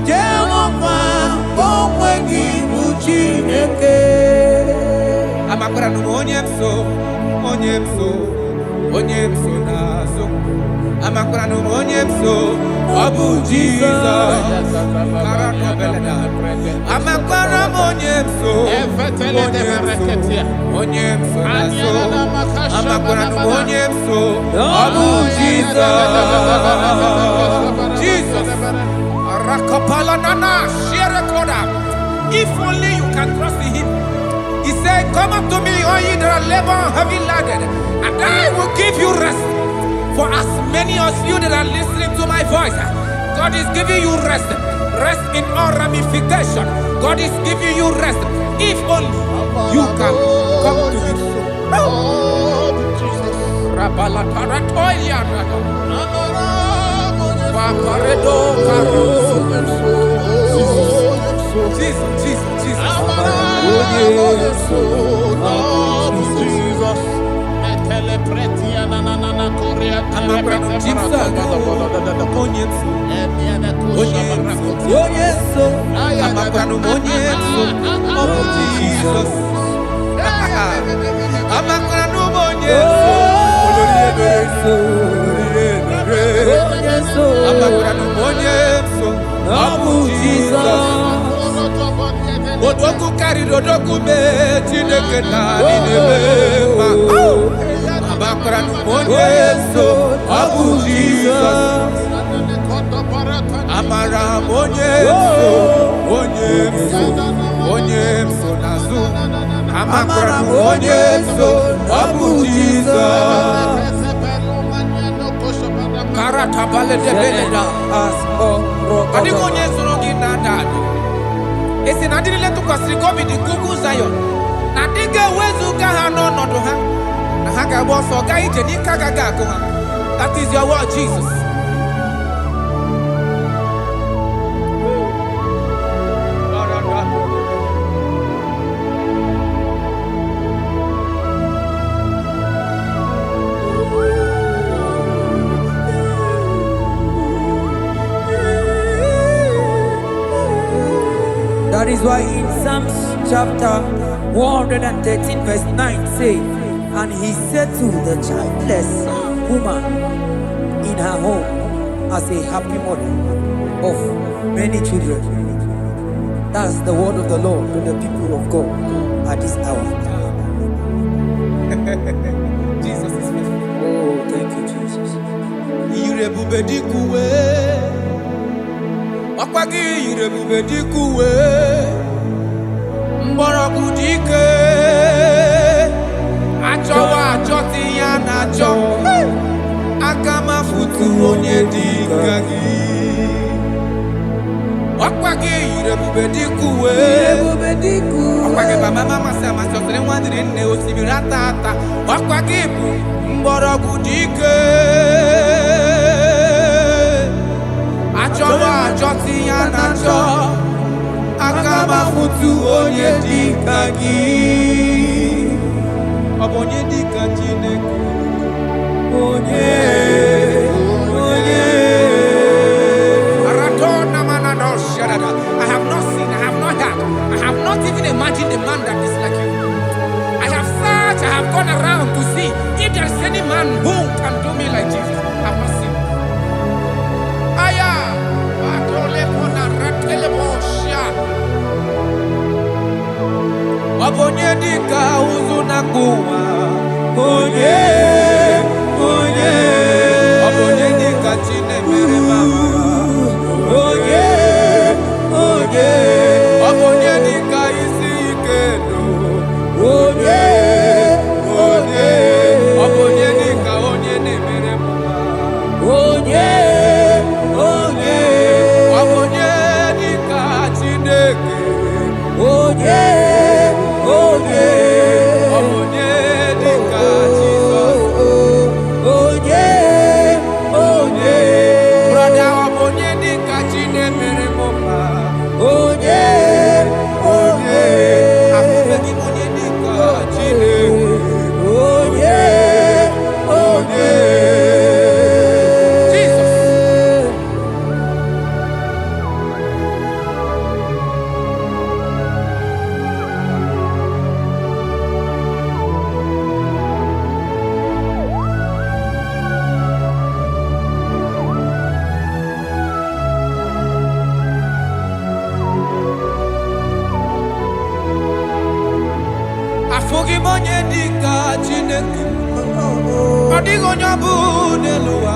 Jehovah, Omegi Buchineke. Amakura no Onyemso, Onyemso. Onyemso nazo amakura no onyemso obu Jesus karano beleda amakura onyemso onyemso nazo amakura no onyemso obu Jesus rakapala nana share koda. If only you can trust in him. He said, come up to me, all ye that are labor and heavy laden, and I will give you rest. For as many of you that are listening to my voice, God is giving you rest. Rest in all ramification. God is giving you rest. If only you can come to him. Jesus. Odoku kari odoku me Chineke na ninebema. Abakra no monyeso Abu Jesus. Amara monyeso nazu. Amara monyeso Abu Jesus. Karata bale de beleda asko. Adi monyeso rogi nadado. Esi na diri letu kwa srikobi di kuku Zion. Na diga wezu kaha no nodo ha. Na haka boso ga ije ni kagaga kuma. That is your word, Jesus. That is why in Psalms chapter 113 verse 9 say, and he said to the childless woman in her home as a happy mother of many children. That's the word of the Lord to the people of God at this hour. Jesus is faithful. Oh, thank you, Jesus. Irebubedikuwe Okwagi irebubedikuwe Mborogu dike Achowa achoti ya na cho Akama futu onye dika gi Okwagi irebubedikuwe Okwagi baba mama sama sosere mwadiri nne osibirata ata Okwagi bu mborogu dike Achowa achoti ya na cho Akama futu onye dika gi Obonye dika Chineke Onye Aratona manano shadada. I have not seen, I have not heard, I have not even imagined a man that is like you. I have searched, I have gone around to see if there is any man who can do me like Jesus. I have not seen. Aya Atole pona ratele bosha Obonye dika uzuna kuwa Onye Odigonyo budelua,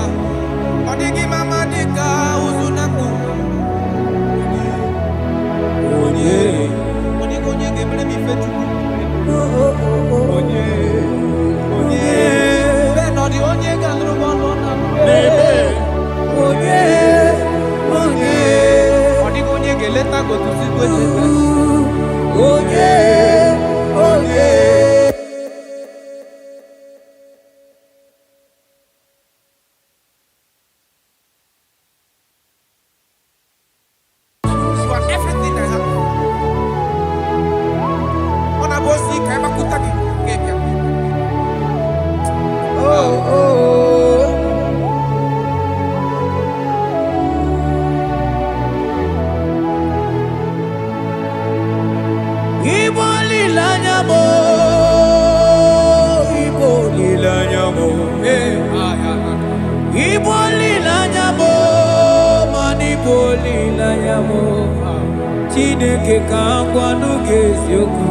odigi mama dika uzunaku. Onye, odigonye gemle mi fetu. Onye, benodi onye gandru bolona. Onye, odigonye geleta go to sigwete. Onye.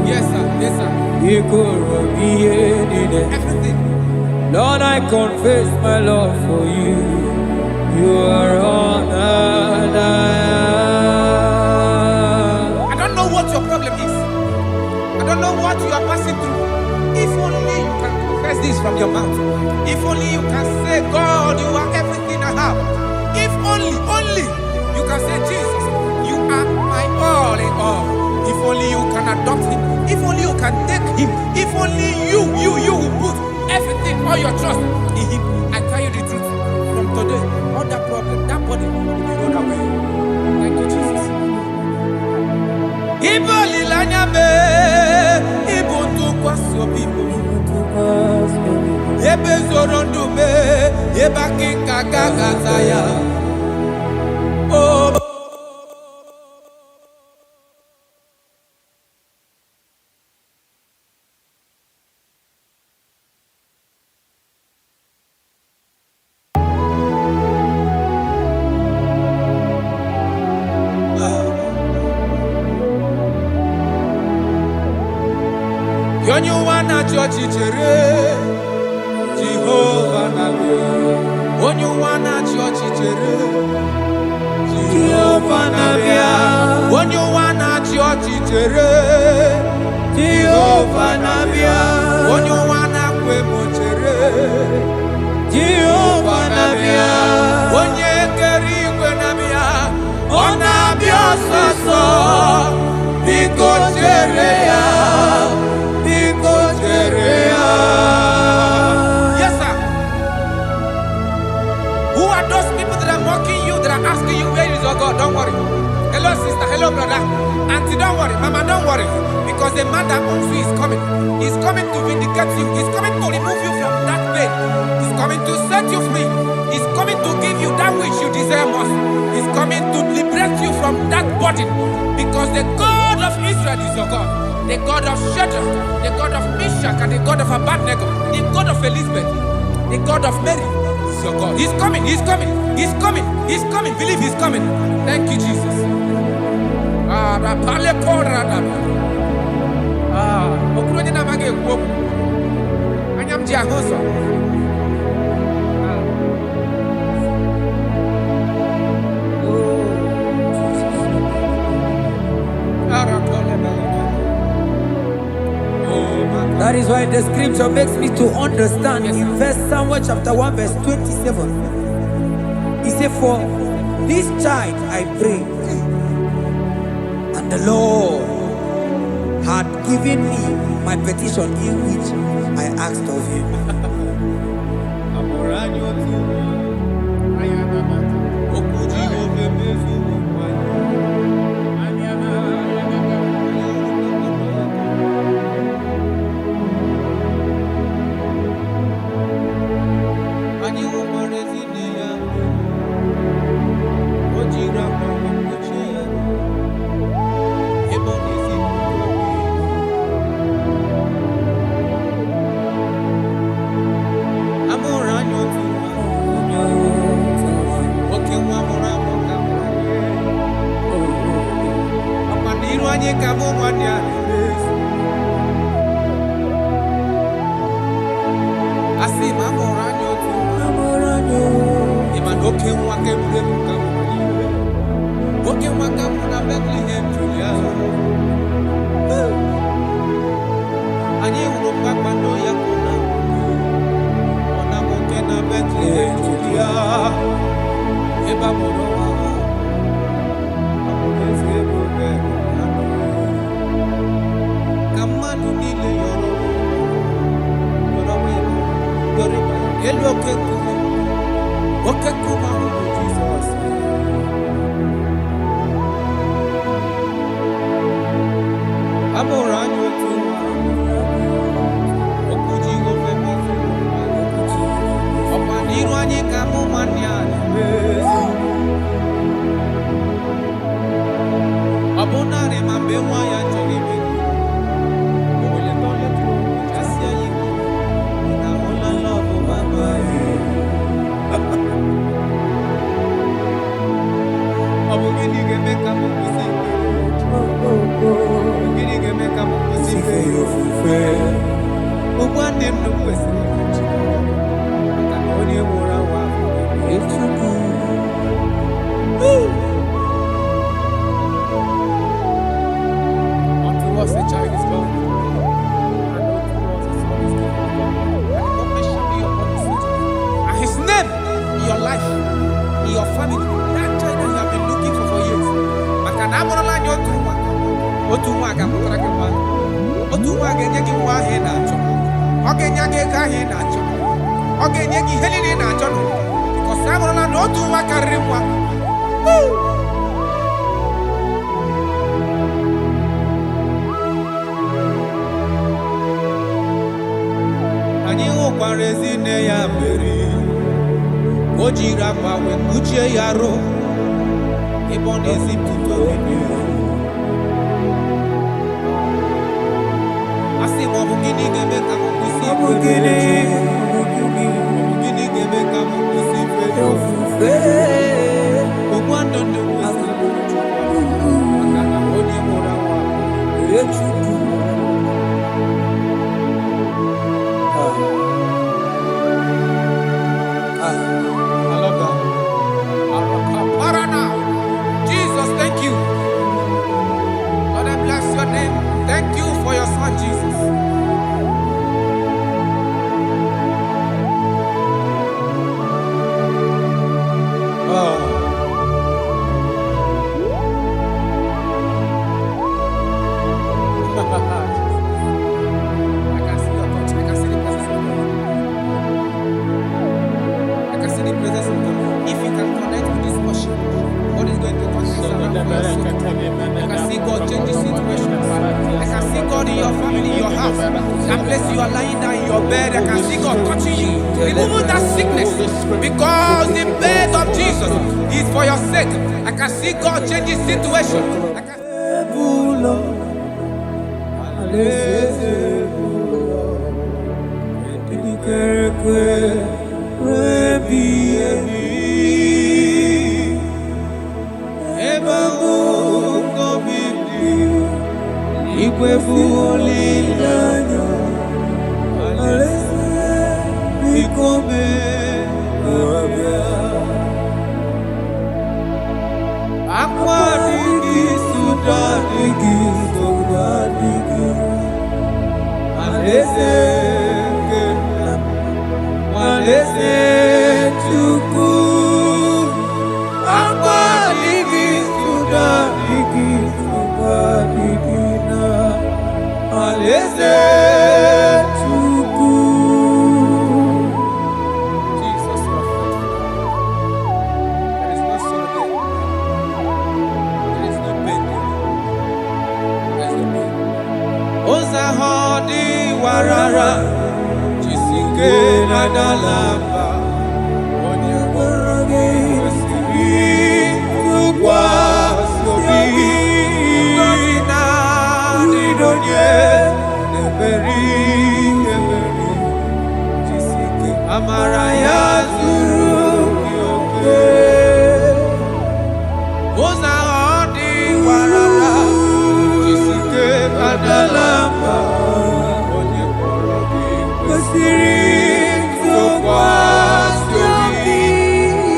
Yes, sir. Yes, sir. Everything. Lord, I confess my love for you. You are all that I am. I don't know what your problem is. I don't know what you are passing through. If only you can confess this from your mouth. If only you can say, God, you are everything I have. If only you can say, Jesus, you are my all in all. If only you can adopt him. If only you can take him. If only you will put everything, all your trust in him. I tell you the truth. From today, all that problem, that body will be rolled away. Thank you, Jesus. Ibo lilanya me, ibo tu kwaso bibo. Ebe zorondu me, eba kikagaga zaya. Oh. Onyuwana chochere Jehovah nabe Onyuwana chochere Jehovah nabe Onyuwana chochere Jehovah nabe Onyuwana kwemochere Jehovah nabe Onye keri nabe Onabia soso Biko chere ya Yes, sir. Who are those people that are mocking you, that are asking you, where is your God? Don't worry. Hello, sister. Hello, brother. Auntie, don't worry. Mama, don't worry. Because the man that owns you is coming. He's coming to vindicate you. He's coming to remove you from that pain. He's coming to set you free. He's coming to give you that which you desire most. He's coming to liberate you from that burden. Because the God of Israel is your God. The God of Shadrach, the God of Meshach, and the God of Abednego, the God of Elizabeth, the God of Mary is your God. He's coming, he's coming, he's coming, he's coming. Believe he's coming. Thank you, Jesus. That is why the scripture makes me to understand. Yes. In verse Samuel chapter 1 verse 27, he said, for this child I pray, and the Lord had given me my petition in which I asked of him. I see my Okay, one can break. Okay, one can put a Bethlehem, Julia. And you will look back and know Yakuna. On a mountain of Bethlehem, Julia. Eba Monoa. Come on, you need your Hello, okay, Jesus. I'm around you too. Okuji go femi. Opa niru anyi kamu manyani. Abonare mambewa ya cholibe. Ole tole tu. Jasia yiwo. Na hola love mama. Abogini geme kamu kusibe. Abogini geme kamu kusibe yofufe. Ogwande ndo kwesi. Kanoni mura wa. Echuku. Unto us a child is born. And unto us a son is given. And the government shall be upon his head. And his name in your life, in your family, that child that you have been looking for years. Makanamorola nyotuwa. Otuwa gamutrakewa. Otuwa genyegi wa he na cho. Ogenyage ka he na cho. Ogenyegi helini na cho. Because amorola no otuwa karimwa. Anyị hụkwara ezi nne ya mmeri. O jiri akwa wee kpuchie ya arụ. Ebe ọ na-ezipụta obibi. Asị m ọ bụ gịnị ga-eme ka m kwụsị ife gịnị? Ọ bụ gịnị ga-eme ka m kwụsị ife ofufe? Ogbu ndụ ndụ kwesịrị maka na onye mụrụ nwa Chukwu. I love that. Jesus, thank you. Lord, I bless your name. Thank you for your son, Jesus. I can see your touch. I can see the presence of God. I can see the presence of God. If you can connect with this worship, God is going to touch this around for your soul. I can see God change the situation. I can see God in your family, in your house. That place you are lying down in your bed, I can see God touching you, removing that sickness. Because the bed of Jesus is for your sake. I can see God change the situation. I can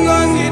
Cause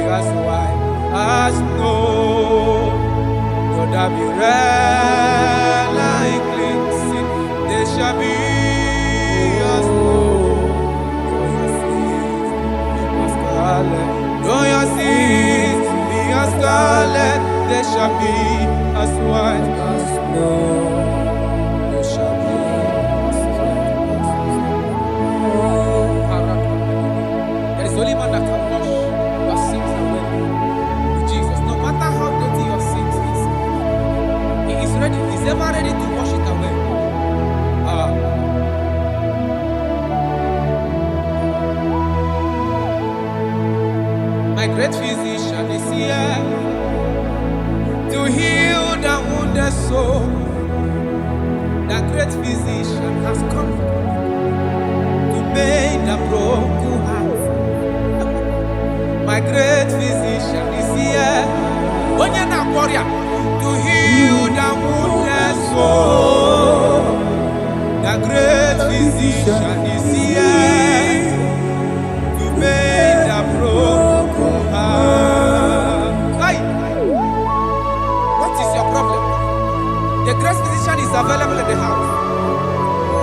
That's why shall be as white as snow. You shall be as white as snow. There is only one that can wash your sins away. Jesus, no matter how dirty your sins is, He is ready. He's ever ready to wash it away. My great physician is here to heal the wounded soul. The great physician has come to make the broken heart. My great physician is here, to heal the wounded soul. The great physician is here to make the broken heart. Hey. What is your problem? The great physician is available in the house.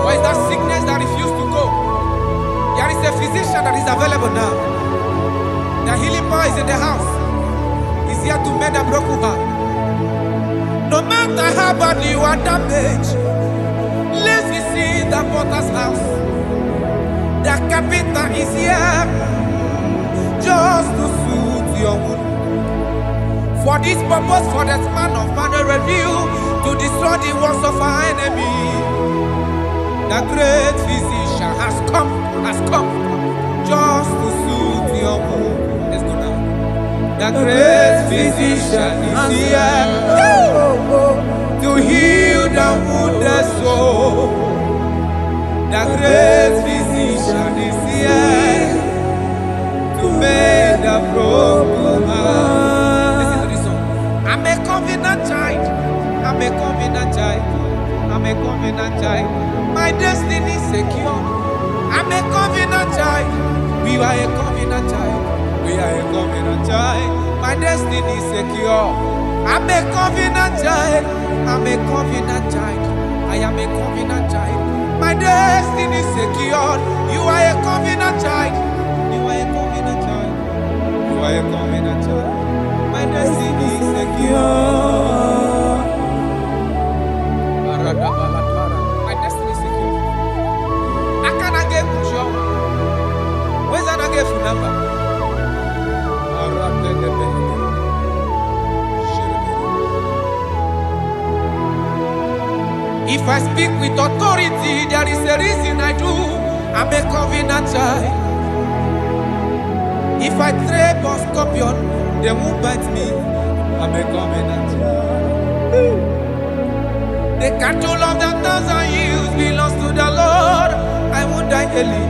Or is that sickness that refused to go? There is a physician that is available now. The healing power is in the house. He's here to mend the broken heart. No matter how badly you are damaged, let's visit the potter's house. The carpenter is here just to soothe your wound. For this purpose, for the man of man review to destroy the works of our enemy. The great physician has come just to soothe your wound. Let's go now. The great physician is here to heal the wounded soul. The great physician is here to make the broken heart. Listen to this song. I'm a covenant child. I'm a covenant child. I'm a covenant child. My destiny is secure. I'm a covenant child. We are a covenant child. We are a covenant child. My destiny is secure. I'm a covenant child. I'm a covenant child. I am a covenant child. My destiny is secure. You are a covenant child. You are a covenant child. You are a covenant child. My destiny is secure. My destiny is secure. I cannot get sure. Where's that get phone number? If I speak with authority, there is a reason I do. I'm a covenant child. If I tread on scorpion, they won't bite me. I'm a covenant child. The cattle of the 1,000 years belongs to the Lord. I won't die early.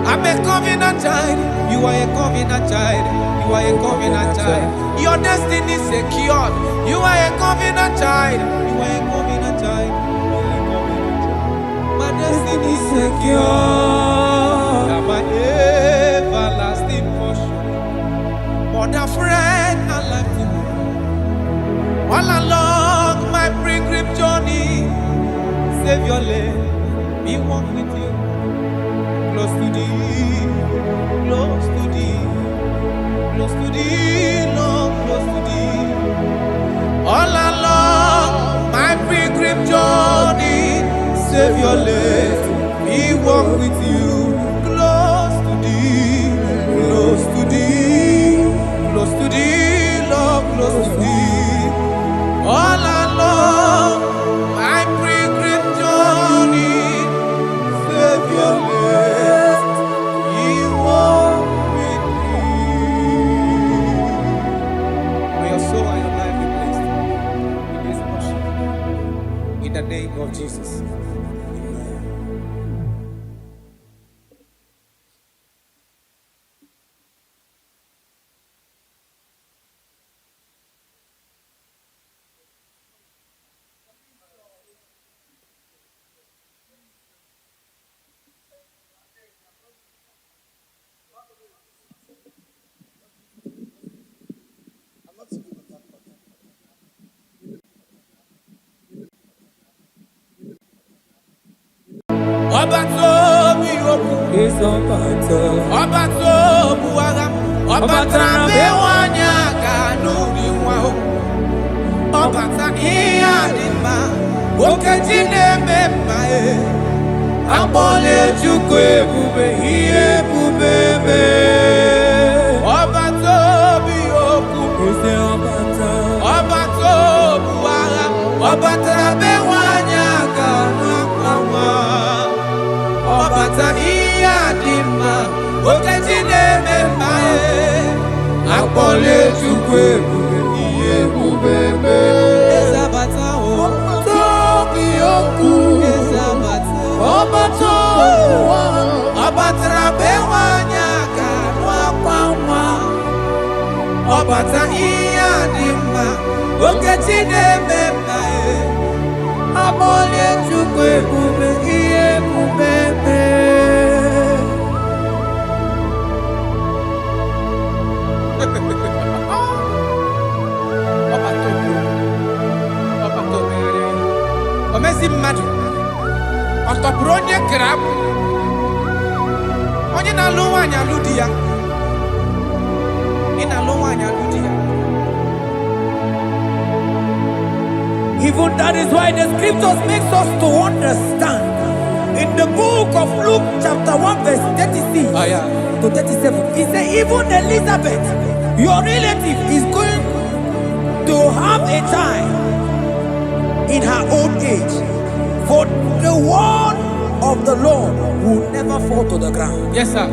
I'm a covenant child. You are a covenant child. You are a covenant child. Your destiny is secured. You are a covenant child. You are a covenant child. My destiny is secure. I'm my everlasting portion. More than friend and life to me. All along my pilgrim journey, save your lane. Be one with you. Close to thee, close to thee, close to thee, Lord, close to thee. All along my pilgrim journey, save your life, we walk with you. Close to thee, close to thee, close to thee, Lord, close to thee. All along my pilgrim journey, save your life. In the name of Jesus. lụrụ nwa ọ bata ihe a dị mma okechi na-eme mma akpọla Chukwu ebube ihe ebube mee ọbata obi okwu ọbata obu agha ọbatara be nwanyị aka nwa ọbata ihe a dị mma okechi na-eme mma akpọla Chukwu ebube ihe ebube mee ezabata obi okwu ọbatara be nwanyị aka nwa ọbata ihe a dị mma okechi na-eme mma akpọla Chukwu ebube ihe ebube omezi mmadụ ọ tọpụrụ onye kere abụ onye na-alụ nwaanyị alụ di ya ị na-alụ nwaanyị alụ di ya. Even that is why the scriptures makes us to understand in the book of Luke chapter 1 verse 36 to 37 he said even Elizabeth your relative is going to have a child in her old age, for the word of the Lord will never fall to the ground. Yes, sir.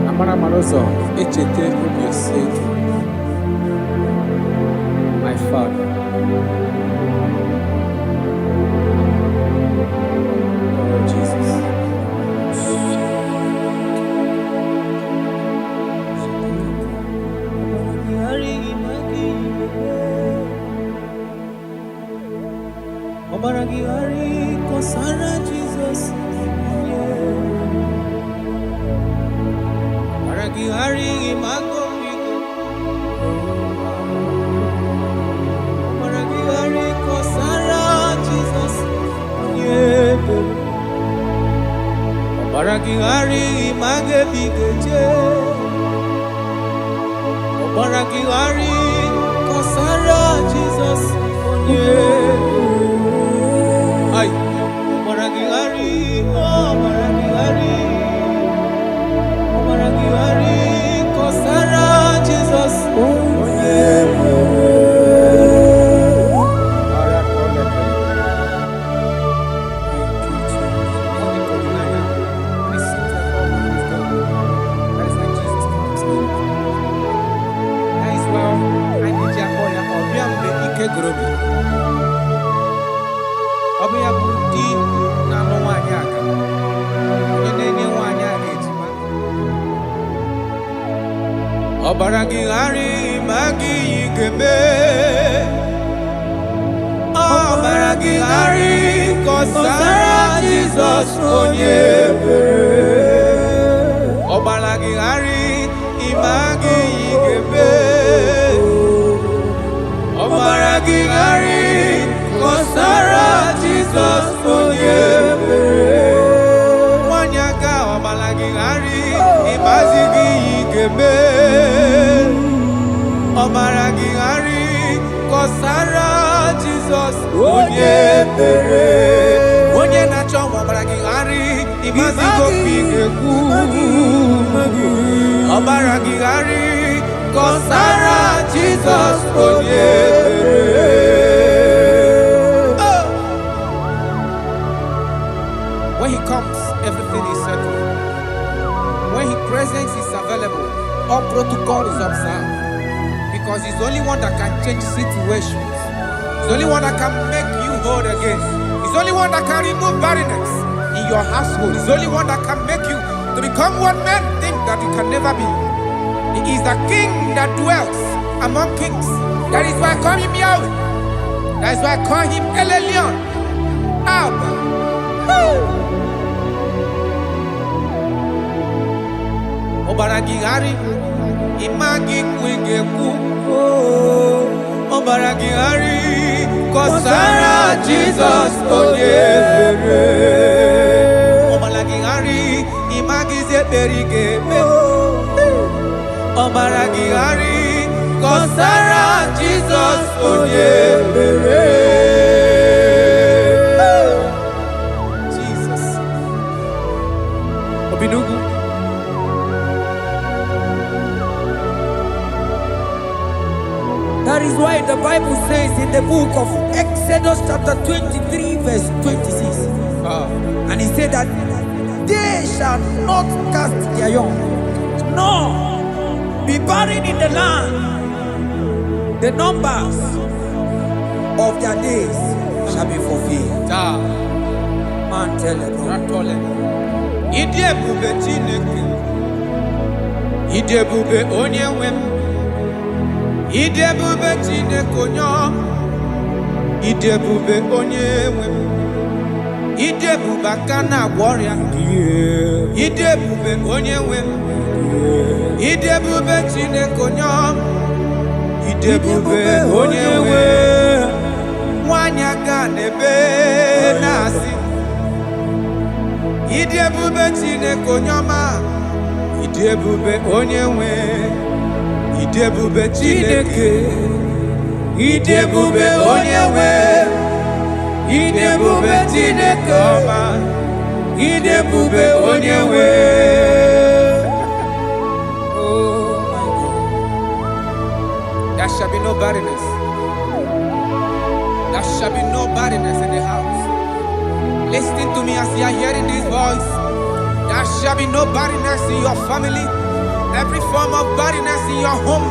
Amara Maroso, echete obioseki. My father. Oh, Jesus. Obaragihari kosara Jesus. Obaragihari imago migo. Obaragihari kosara Jesus. Obaragihari image bigeje. Obaragihari kosara Jesus. Ay, Obaragihari, Obaragihari, kosara Jesus. Ọbịa bụ di na-alụ nwaanyị aka onye na-enye nwaanyị a na-ejima Obaragihari ma gị ga-eme Obaragihari kọsara Jizọs onye ebere Obaragihari ma gị ga-eme Obaragihari kọsara Jizọs onye ebere nwanyị aka Obaragihari ịmazi gị ga-eme Obaragihari kọsara Jizọs onye ebere onye na-achọ Obaragihari ịmazi gị ga-ekwu Obaragihari kọsara Jizọs onye ebere. When he comes, everything is settled. When his presence is available, all protocol is observed. Because he's the only one that can change situations. He's the only one that can make you whole again. He's the only one that can remove barrenness in your household. He's the only one that can make you to become what men think that you can never be. He is the king that dwells among kings. That is why I call him Yahweh. That is why I call him El Elyon. Abba. Obaragihari imagi kwigekwu Obaragihari kọsara Jesus onye ebere Obaragihari imagi zeberigeme Aragihari, Kosara Jesus Onyebere. Jesus. Obinugu. That is why the Bible says in the book of Exodus chapter 23 verse 26. And he said that they shall not cast their young, nor be barren in the land. The numbers of their days shall be fulfilled. Man tell it. Idebube Chineke, Idebube Onyewem, Idebube Chineke Onyom, Idebube Onyewem, Idebube Kana warrior, Idebube Onyewem, Idebube Chineke Onyom, Idebube Onyewem, Wanyaga nebe nasi. Idebube Chineke Onyoma, Idebube Onyewe, Idebube Chineke, Idebube Onyewe, Idebube Chineke Oma, Idebube Onyewe. Oh my God. There shall be no barrenness. There shall be no barrenness in the house. Listen to me as you are hearing this voice. There shall be no barrenness in your family. Every form of barrenness in your home.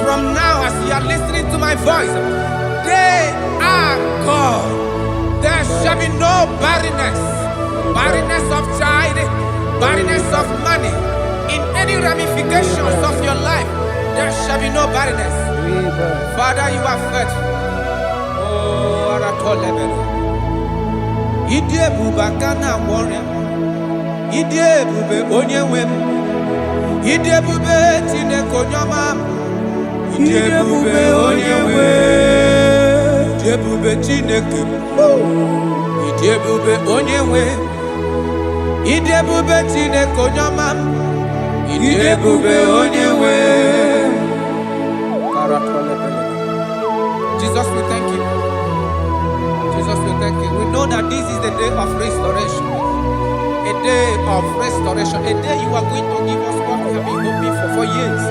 From now, as you are listening to my voice, they are gone. There shall be no barrenness. Barrenness of child, barrenness of money. In any ramifications of your life, there shall be no barrenness. Father, you are faithful. Oh, Aratolebele. Idebube Kana warrior, Idebube Onyewem, Idebube Chineke Onyoma, Idebube Onyewe, Idebube Chineke, Idebube Onyewe, Idebube Chineke Onyoma, Idebube Onyewe. Jesus, we thank you. Jesus, we thank you. We know that this is the day of restoration. A day of restoration. A day you are going to give us what we have been hoping for years.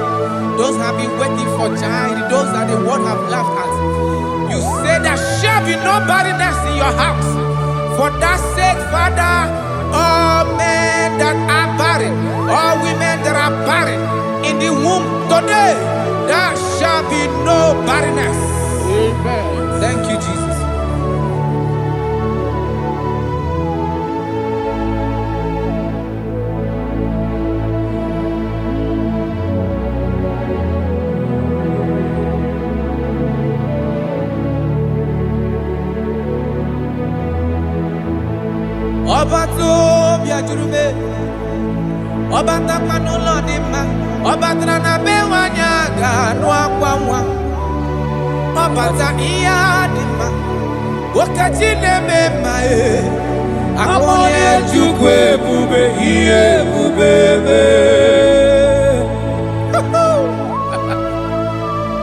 Those have been waiting for child. Those that the world have laughed at. You say there shall be no barrenness in your house. For that sake, Father, all men that are barren, all women that are barren in the womb today, there shall be no barrenness. Amen. Thank you, Jesus. Ọba tó bí ajúrúgbé, ọba tápánú lọ ní ma, ọba tànà bẹ́wà ní àgànú àpamọ́, ọba tá ìyá ní ma, wọ́kàtí ní mẹ́ma ẹ̀, àpọ̀lẹ̀ Chukwu ebube, ihe ebube mẹ́.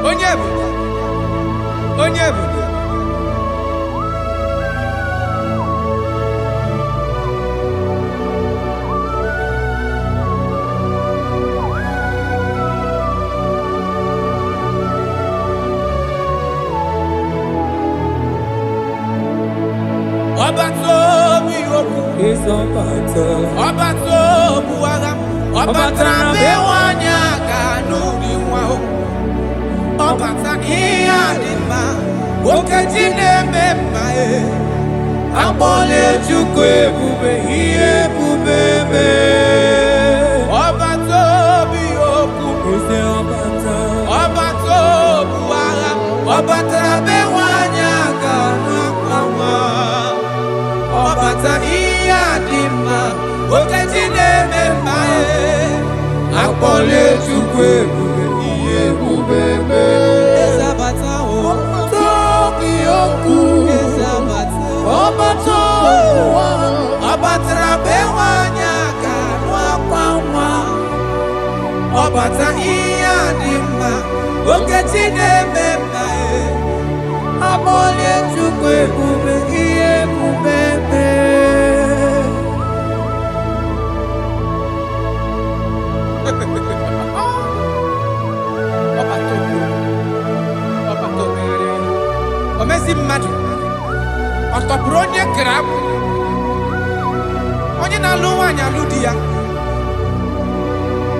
Onye ebube, onye ebube. Ọba tó bí okú, ọba tó bu agha, ọba tara bewa ní àgànú ìwà o, ọba ta ihe adị mma, okeji na-eme mma e, akpọlẹ̀ Chukwu ebube, ihe ebube mee. Ọba tó bí okú, ọba tó bu agha, ọba tara bewa ní àgànú ìwà o. Ọbata ihe adị mma, okeji na-eme mma e, akpọlẹ̀ Chukwu ebube, ihe ebube mee. Eze abata o, tobi okwu, eze abata, ọbata ụwa, ọbatara bewanye aka n'akwa nwa. Ọbata ihe adị Okechine mema Amole chukwe bube iye bubebe Omezi mmadu ọtọpụrụ onye grab onye na-alụ nwaanyị alụ di ya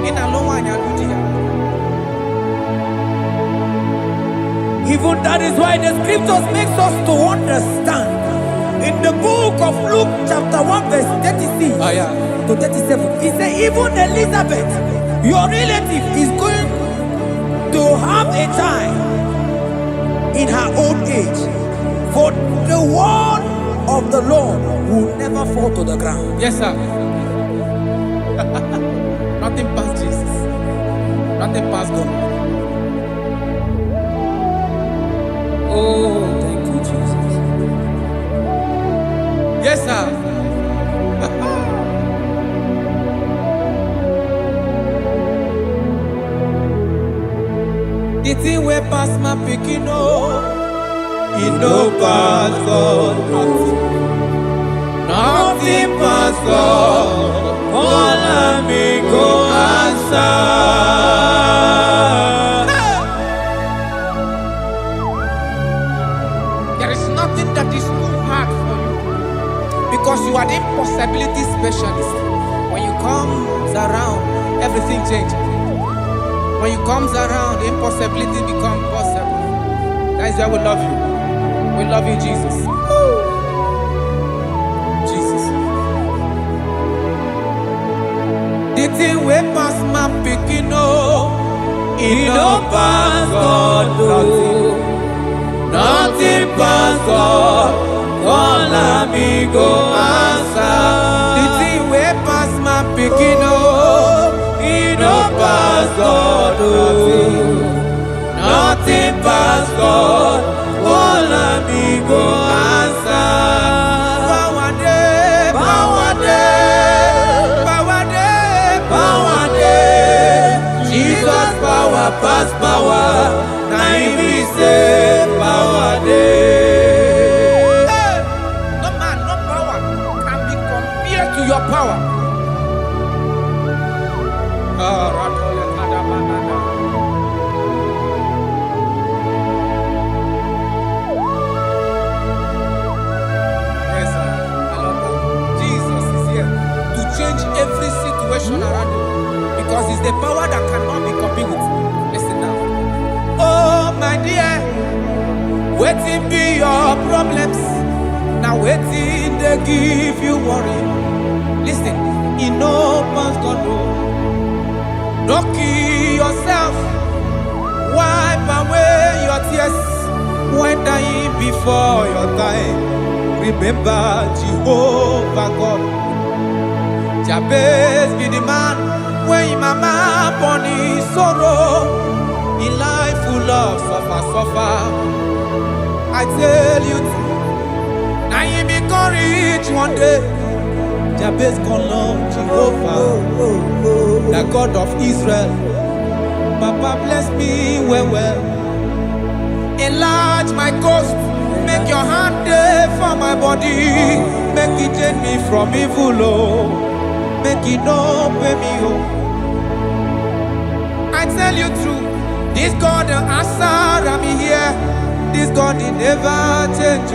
ị na-alụ nwaanyị alụ di ya. Even that is why the scriptures makes us to understand in the book of Luke chapter 1 verse 36 to 37 he said even Elizabeth your relative is going to have a child in her old age, for the word of the Lord will never fall to the ground. Yes, sir. Nothing past Jesus. Nothing past God. Oh, thank you, Jesus. Yes, sir. The thing wey pass my pikin e no pass God. Nothing pass God. All of me go answer. There is nothing that is too hard for you because you are the impossibility specialist. When you come around, everything changes. When you comes around, impossibility becomes possible. That is why we love you. We love you, Jesus. Jesus. The thing we pass my picking it no pass God. Nothing pass God. All of me go answer. The thing we pass my picking it no pass God. Nothing pass God. All of me go answer. Power day, power day, power day, power day. Jesus power pass power. Now he say power day. Hey, no man, no power can be compared to your power. Every situation around you because it's the power that cannot be copied with. Listen now. Oh my dear, waiting be your problems. Now waiting they give you worry. Listen, in no pass God. Don't kill yourself. Wipe away your tears when dying before your time. Remember Jehovah God. Jabez be the man when his mama born his sorrow. In life full of suffer. I tell you, now he be courage one day. Jabez call on Jehovah, the God of Israel. Papa bless me well. Enlarge my coast, make your hand there for my body. Make it change me from evil, make it no pay me I tell you true, this God the answer I'm here. This God he never change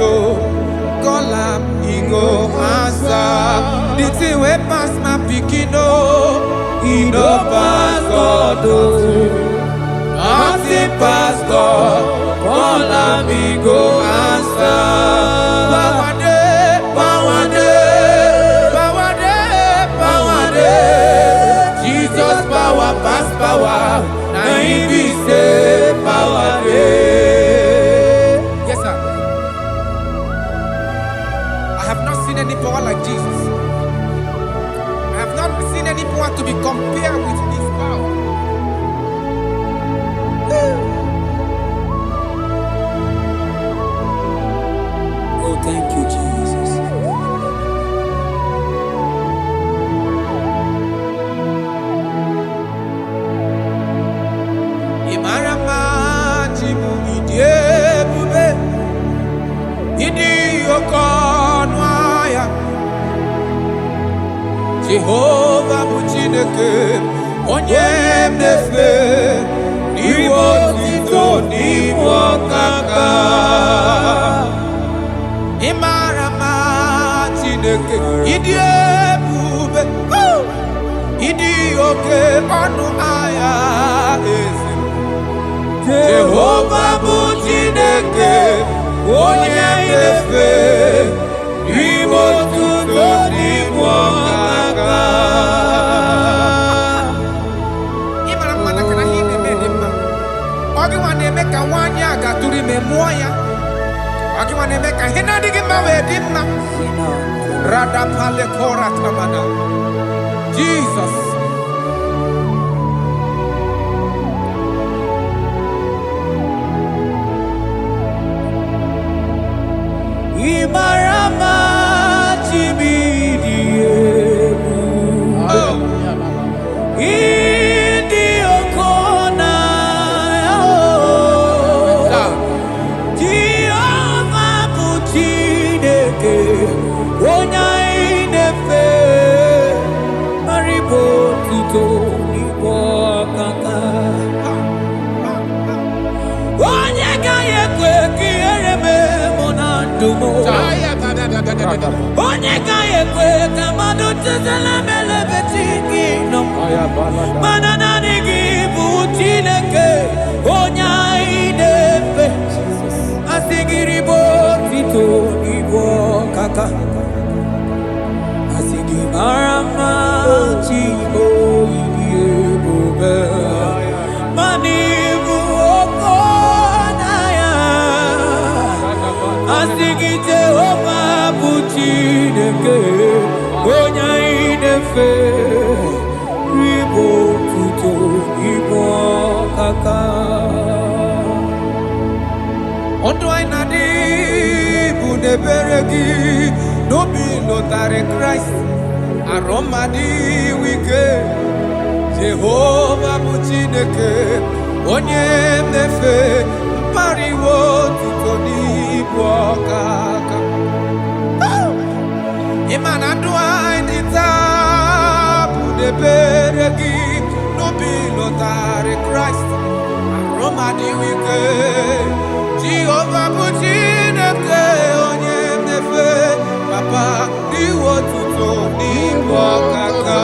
call him, he go answer. The thing way pass my pikin he no pass God nothing pass God. Call him, he go answer. Power day, power day, power day, power day. Jesus power pass power. Now he be say power day. Yes sir. I have not seen any power like Jesus. I have not seen any power to be compared with his power. Oh, thank you, Jesus. Imarama Jehovah bụ Chineke onye na-efe n'iwe otito n'iwe ọkaka. Ị mara mma Chineke, ịdị ebube, ịdị oke ọnụ ahịa eze. Jehovah bụ Chineke onye na-efe n'iwe otito n'iwe ọkaka. Ị mara mma na kana ihe na-eme dị mma. Ọ gị nwa na-eme ka nwaanyị a gatụrụ ime mụọ ya. Ọ gị nwa na-eme ka ihe na-adịghị mma wee dị mma. Radapale kora tamana. Jesus. Imarama chibidiyebu. Idi okona. Jehovah bụ Chineke onye na-efe maribo tuto ibo kaka. Onye ga-ekwe ka ihere mee mụ na ndụ m. Onye ga-ekwe ka mmadụ tụtara m elebe chi gị nọ. Mana naanị gị bụ Chineke onye anyị na-efe. Asị gị ribo tito ibo kaka. Asị gị mara mma chi Igbo ịdị ebube. Mana ịbụ oke n'anya. Asị gị Jehovah bụ Chineke onye anyị na-efe ribo tuto ibo kaka. Ọdụ anyị na-adị bụ n'ebere gị n'obi lụtarị Kraịst arụ mmadụ ike. Jehovah bụ Chineke onye na-efe mpariwo tuto n'ibu ọkaka. Ịma na ndụ anyị dị taa bụ n'ebere gị n'obi lụtarị Kraịst arụ mmadụ ike. Jehovah bụ Chineke onye na-efe papa n'iwe otuto n'ibu ọkaka.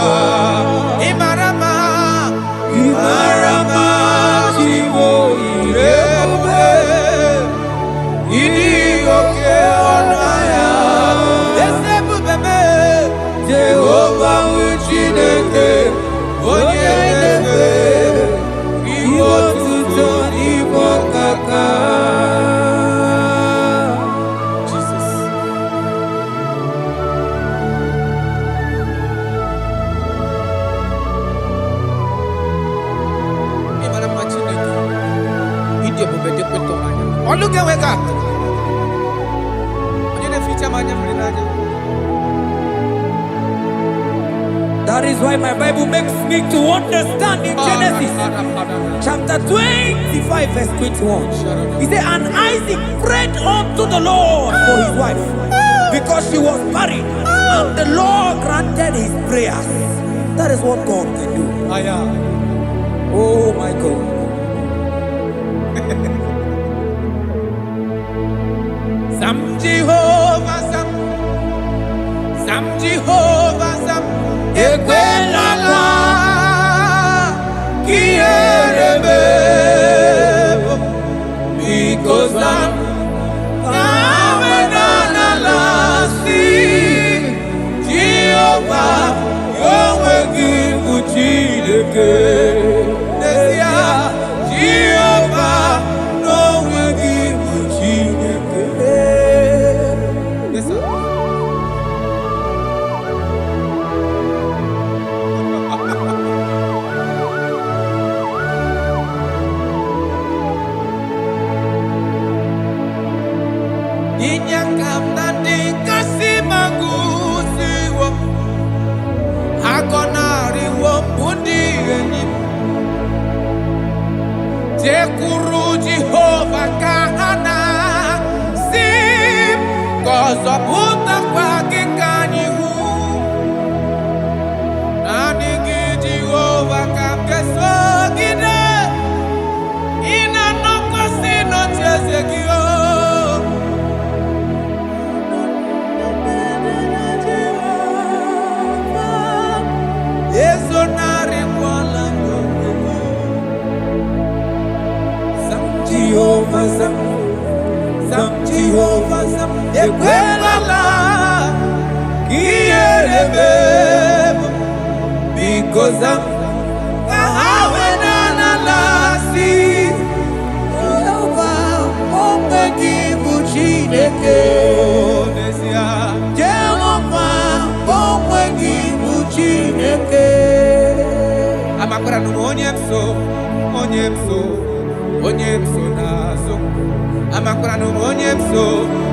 Ị mara mma, ị mara mma Igbo ire ebube, ịdị oke ọnụ ahịa eze ebube mee. Jehovah bụ Chineke onye na-efe n'iwe otuto n'ibu ọkaka. Look at wake up. That is why my Bible makes me to understand in Genesis chapter 25 verse 21. He said, and Isaac prayed unto the Lord for his wife because she was barren, and the Lord granted his prayers. That is what God can do. Oh my God. Sam Jehovah Sam, Sam Jehovah Sam, Ekwelala Kierebe, because Sam Amenala see Jehovah, Yahweh give Uchideke, Jehovah, no will give Uchideke. because I'm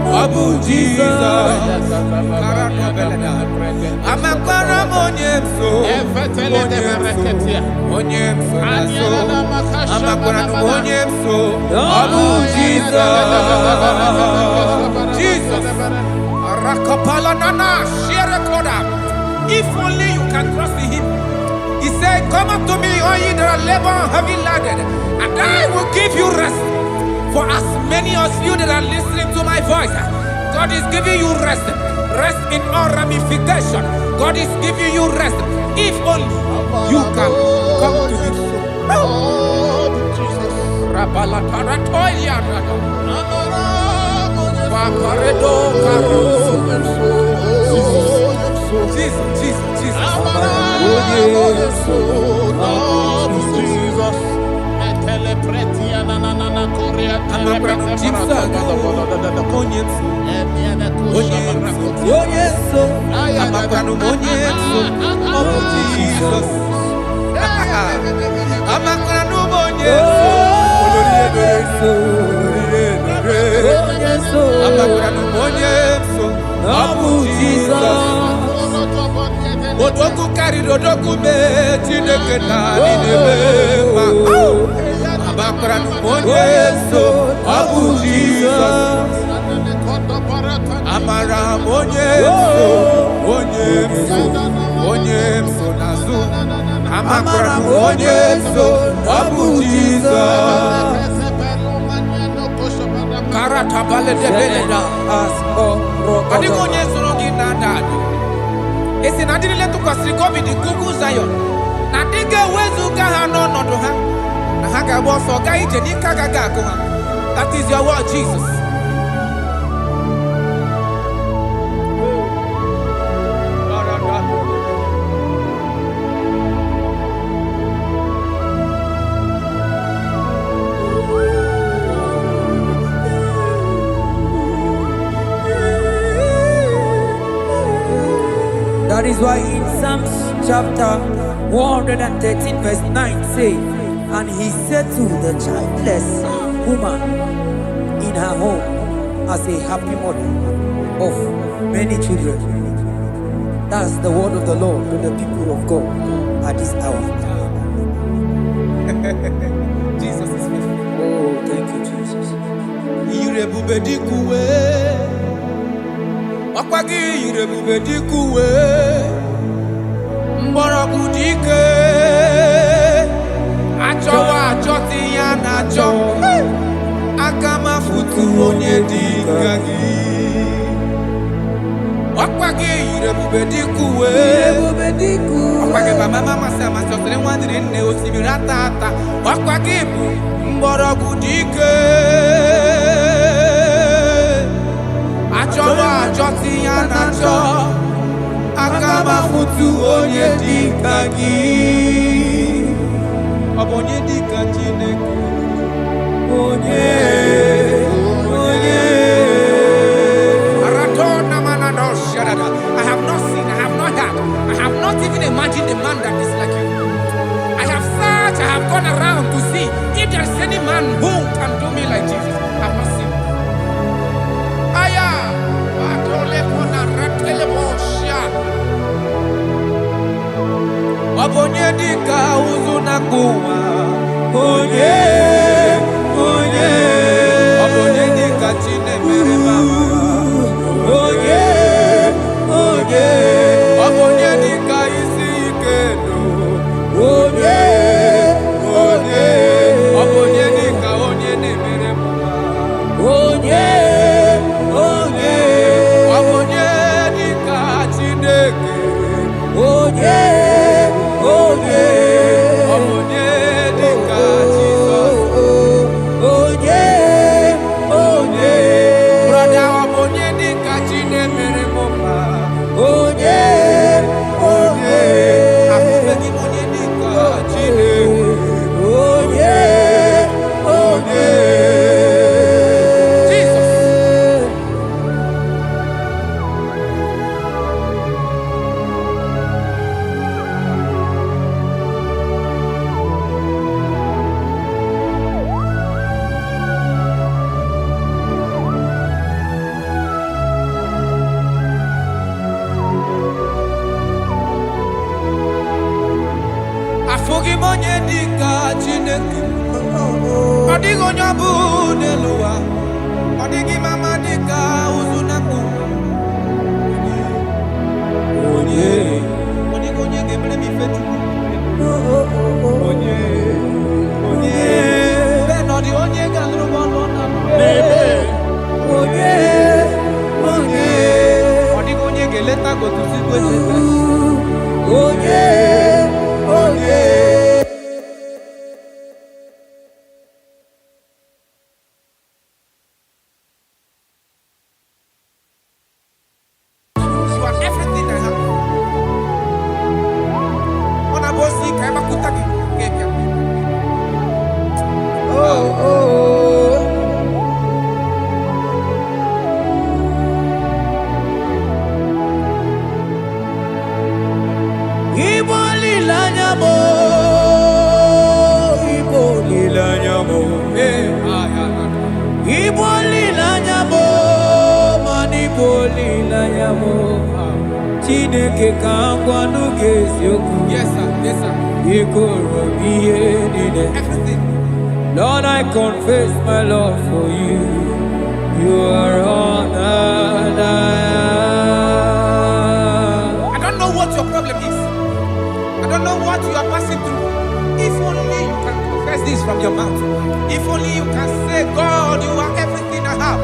Abu Jesus, if only you can trust in him. He said, come up to me, all ye that are labor and heavy laden, and I will give you rest. For as many of you that are listening to my voice, God is giving you rest. Rest in all ramification. God is giving you rest. If only you can come to him. Odoku carry odoku me Chineke na ninebe Abakra numonye so Abu Jesus Amara monye so nazu Amakra numonye so Abu Jesus Karata bale de beleda Kadi monye so rogi na dadu Esi na diri letu kwa sikobi di kuku Zion. Na dige wezu gaha no nodo ha. Na haka boso ga ije ni kagaga ko ha. That is your word, Jesus. That is why in Psalms chapter 113 verse 9 say, and he said to the childless woman in her home as a happy mother of many children. That's the word of the Lord to the people of God at this hour. Jesus is faithful. Oh, thank you, Jesus. Akwagi irebube dikuwe Mborogu dike Achowa achoti ya nacho Akama futu onye dika gi Akwagi irebube dikuwe Akwagi baba mama sama chotele mwandiri nne osibira tata Akwagi mborogu dike Achowa achoti ya nacho Akama futu onye dika gi Obonye dika Chineke Onye Aratona manado shadada I have not seen, I have not heard I have not even imagined a man that is like you I have searched, I have gone around to see if there is any man who can do me like Jesus I have not seen Obonye dika uzuna kuwa Onye Obonye dika chine mere mama Onye Obonye dika isi ikeno Onye Obonye dika onye ne mere mama Onye Obonye dika Chineke Onye Obonye dika Jesus Amaghị m onye dị ka Chineke. Ọ dịghị onye ọ bụ n'elu ụwa. Ọ dịghị mama dị ka ụzụ na mkpu. Ọ dịghị onye ga-emere m ife Chukwu. Onye. Bẹ́ẹ̀ nọ dị onye ga-alụrụ m ọlụ ọ na-alụ. Onye. Ọ dịghị onye ga-eleta gotuzi kwesịrị. Onye. You are everything I have. Ọ na-abụ osi ka ebe akụta gị ga-ebịa. Igbo lilanya mo, Igbo lilanya mo, Igbo lilanya mo, man Igbo lilanya mo. Chineke ka ngwanu ga-eziokwu. Yes, sir. Yes, sir. Ikoro ihe niile. Everything. Lord, I confess my love for you. You are all that I don't know what your problem is. I don't know what you are passing through. If only you can confess this from your mouth. If only you can say, God, you are everything I have.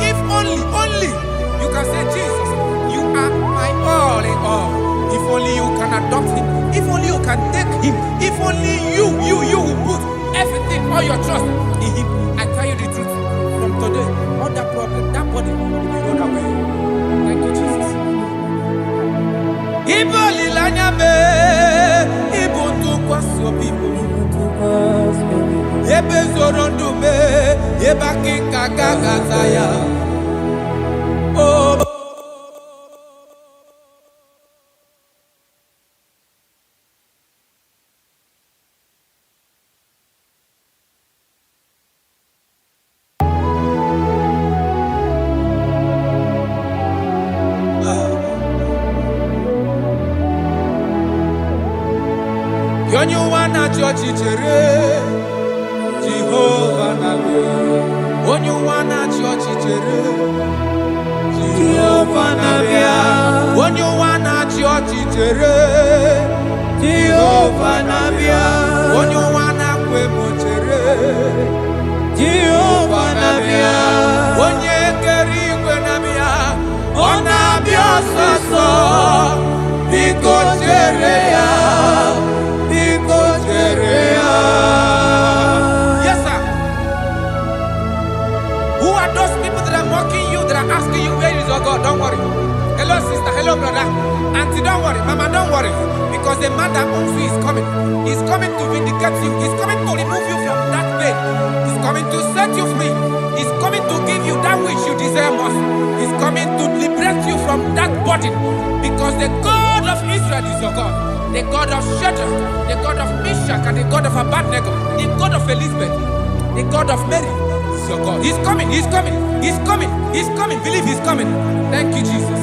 If only you can say, Jesus, you are my all in all. If only you can adopt him. If only you can take him. If only you will put everything, all your trust in him. I tell you the truth. From today, all that problem, that body will be rolled away. Thank you, Jesus. Ibo lilanya me, ibo tukwasi obibo. Ebe zorondu me, eba kikagaga ya. Oh. Yonyo wana chochi chere Jehovah nabe. Onyo wana chochi chere Jehovah nabe. Onyo wana chochi chere Jehovah nabe. Onyo wana kwe mochere Jehovah nabe. Onye keri kwe nabe. Ona biososo Biko chere ya. Yes, sir. Who are those people that are mocking you, that are asking you, where is your God? Don't worry. Hello, sister. Hello, brother. Auntie, don't worry. Mama, don't worry. Because the man that owns you is coming. He's coming to vindicate you. He's coming to remove you from that pain. He's coming to set you free. He's coming to give you that which you desire most. He's coming to liberate you from that burden. Because the God of Israel is your God. The God of Shadrach, the God of Meshach, and the God of Abednego, the God of Elizabeth, the God of Mary is your God. He's coming, he's coming, he's coming, he's coming. Believe he's coming. Thank you, Jesus.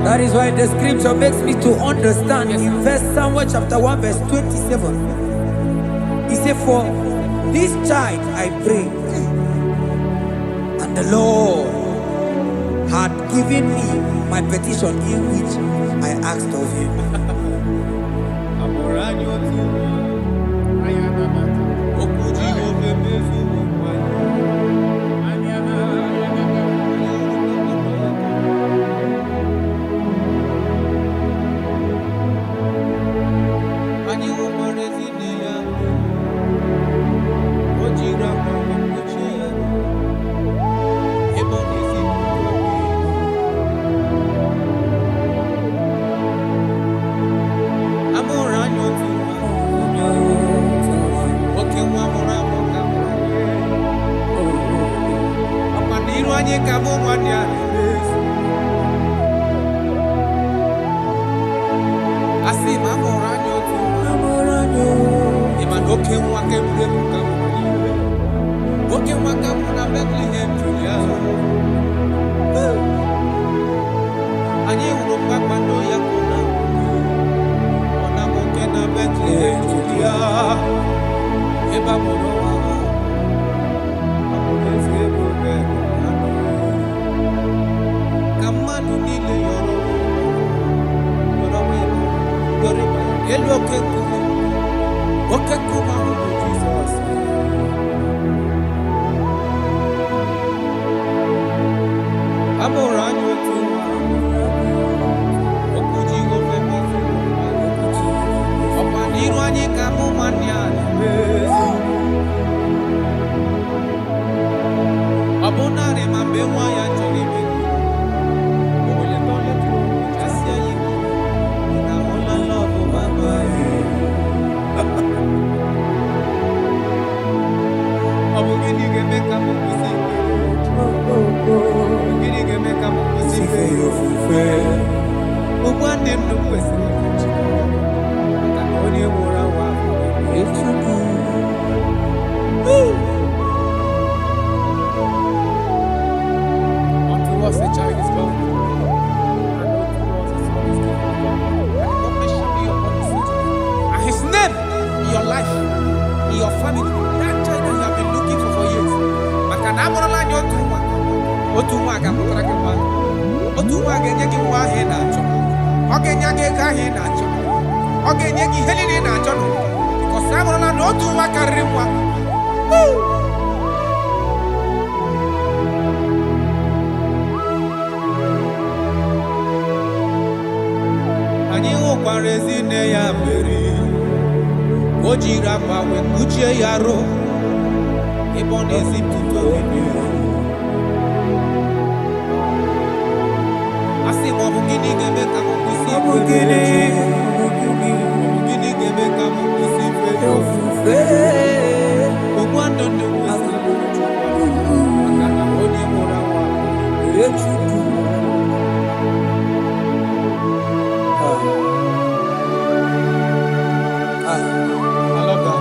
That is why the scripture makes me to understand. Yes, in verse Samuel chapter 1 verse 27. He said, for this child I pray, and the Lord had given me my petition in which I asked of him. Asi mamoranyo tu. Iman oke mwake mrefu kama mwenyewe. Oke mwaka muna Bethlehem Julia. Anye urupa kwando ya kuna. Ona moke na Bethlehem Julia. Eba moro wa. Amuleze bobe. Kamadu nile yoro. Elu okekuma Jesus. Amoranyo tu okuji ofeme opaniru anyi kamu manyani abonare mambewa ya choribe ole tole tu asia yi na hola love mama. Abugini gemeka mukusi. Abugini gemeka mukusi fe yofufe. Ubwande mnukwesi. Kakoni mura wa. Echuku. Unto us a child is born. And unto us a son is given. And the government shall be upon his feet. And his name in your life, in your family, that child that you have been looking for years. Makanamorala nyotuwa. Otuwa akamutara kama. Otuwa agenyeki wahe na cho. Ogenyeki kahe na cho. Ogenyeki helini na cho. Because amorala no tuwa karimwa. Anyi ukwarezi ne ya beri. Ojira pawe kuchie yaro. Ibonezi tuto gini. Asi mwabugini gebe kamukusi. Mwabugini gebe kamukusi. Yofufe. Ugwando ndukwesi. Akana oni murawa. Echuku. I love that.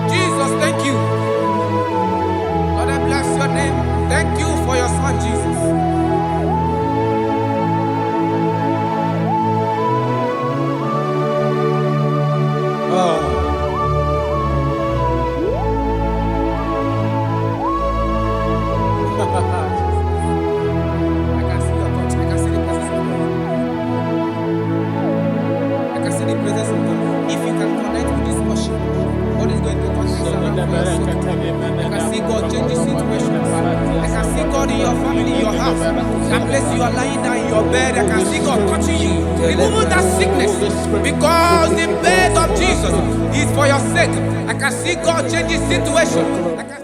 Jesus, thank you. Lord, I bless your name. Thank you for your son, Jesus. I can see your touch. I can see the presence of God. I can see the presence of God. If you can connect with this worship, God is going to turn things around for your sake. I can see God changing situations. I can see God in your family, in your house. That place you are lying down in your bed, I can see God touching you, removing that sickness. Because the bed of Jesus is for your sake. I can see God changing situations. I can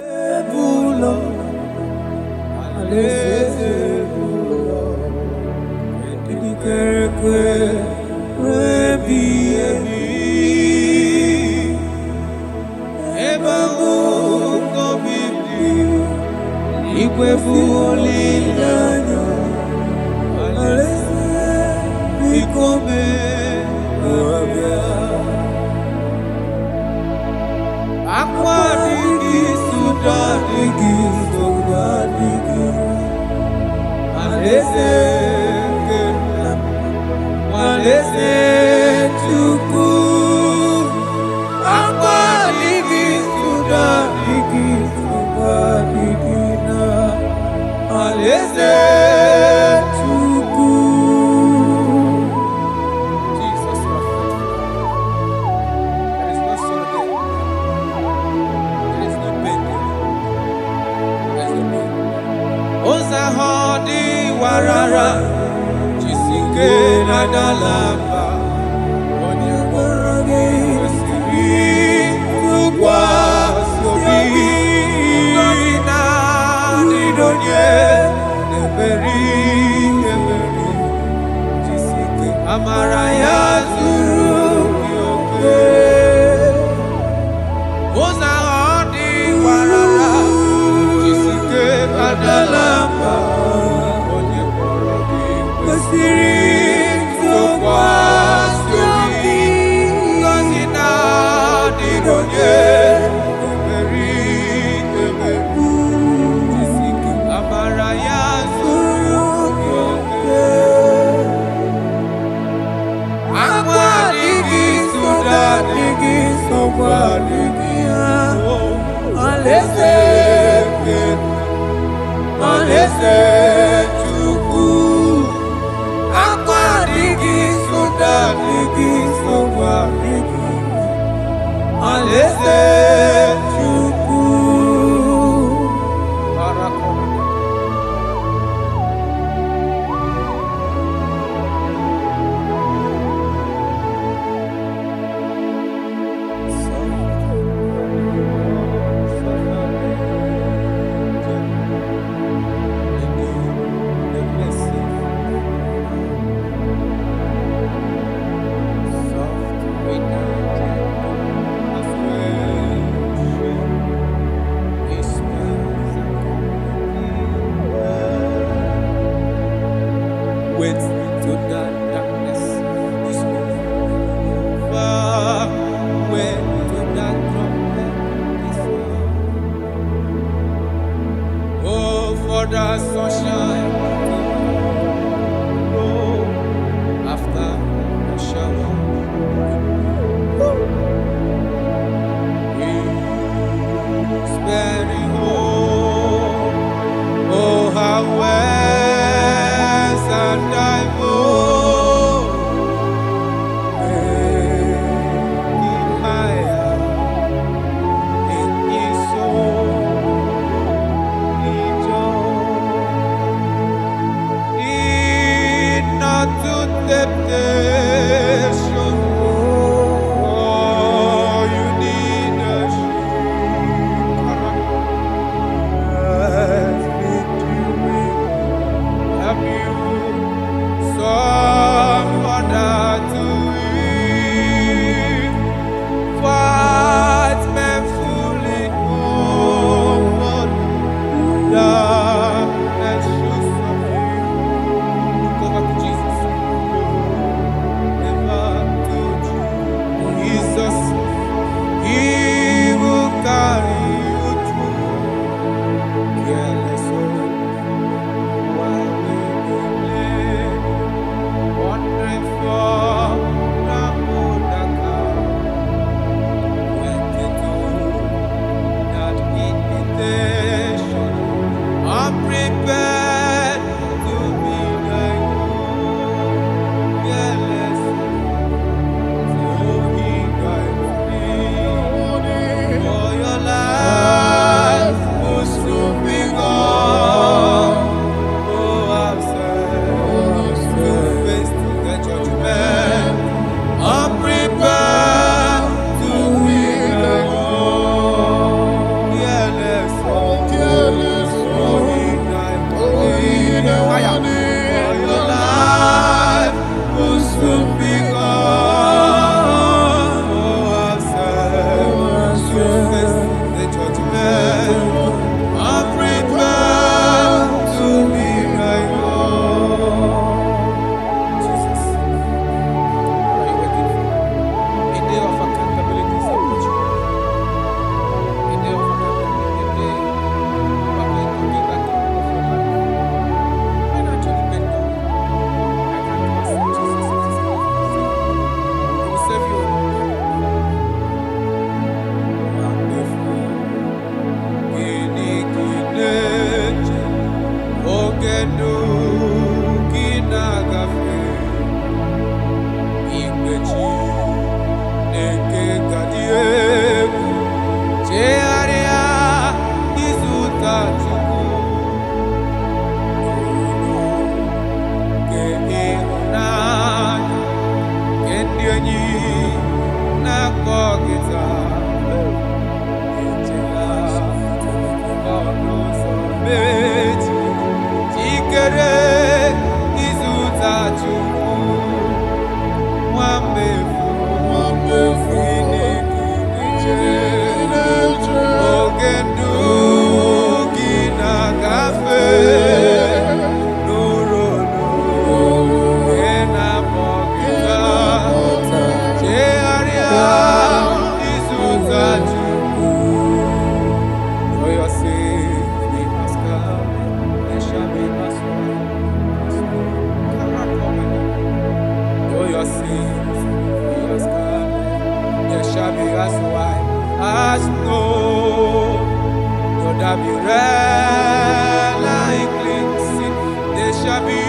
like cleansing, they shall be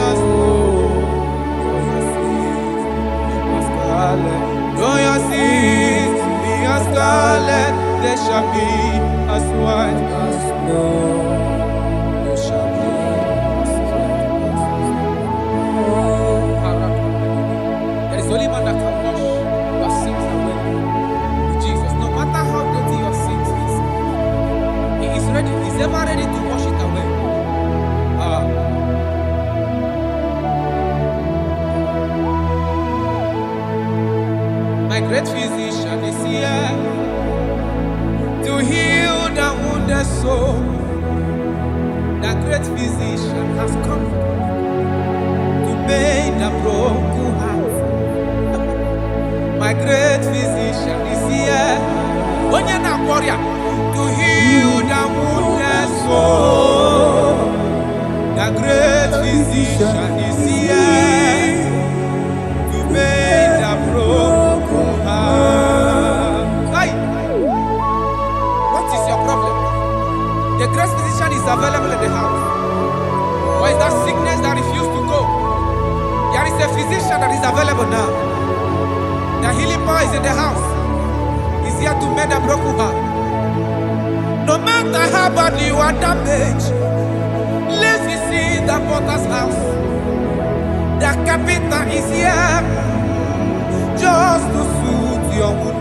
as gold. Though your sins be as scarlet, they shall be as white as snow. They shall be as white as snow. There is only one that can wash your sins away. Jesus, no matter how dirty your sins is, He is ready. He's ever ready to wash it away. My great physician is here to heal the wounded soul. The great physician has come to make the broken heart. My great physician is here, to heal the wounded soul. The great physician is here to make the broken heart. Hey. What is your problem? The great physician is available in the house. Or is that sickness that refused to go? There is a physician that is available now. The healing power is in the house. He's here to mend a broken heart. No matter how bad you are damaged, let's visit the potter's house. The carpenter is here just to soothe your wound.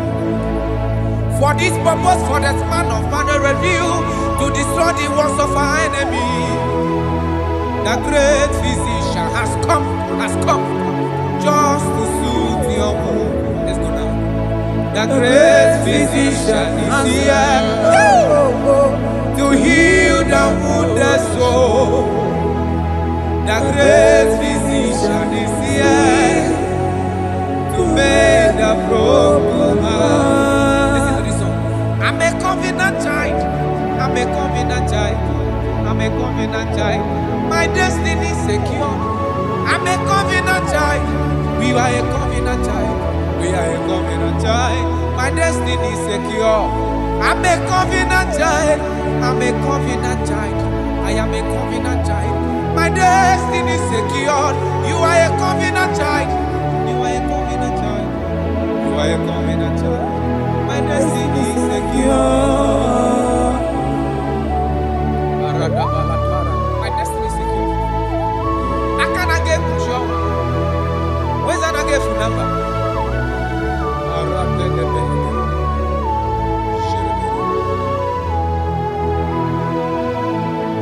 For this purpose, for the span of man review, to destroy the works of our enemy. The great physician has come just to soothe your wound. Let's go now. The great physician is here to heal the wounded soul. The great physician is here to make the broken heart. Listen to this song. I'm a covenant child. I'm a covenant child. I'm a covenant child. My destiny is secure. I'm a covenant child. We are a covenant child. We are a covenant child. My destiny is secure. I'm a covenant child. I'm a covenant child. I am a covenant child. My destiny is secure. You are a covenant child. You are a covenant child. You are a covenant child. My destiny is secure. My destiny is secure. I cannot get you. Where's that I get your number?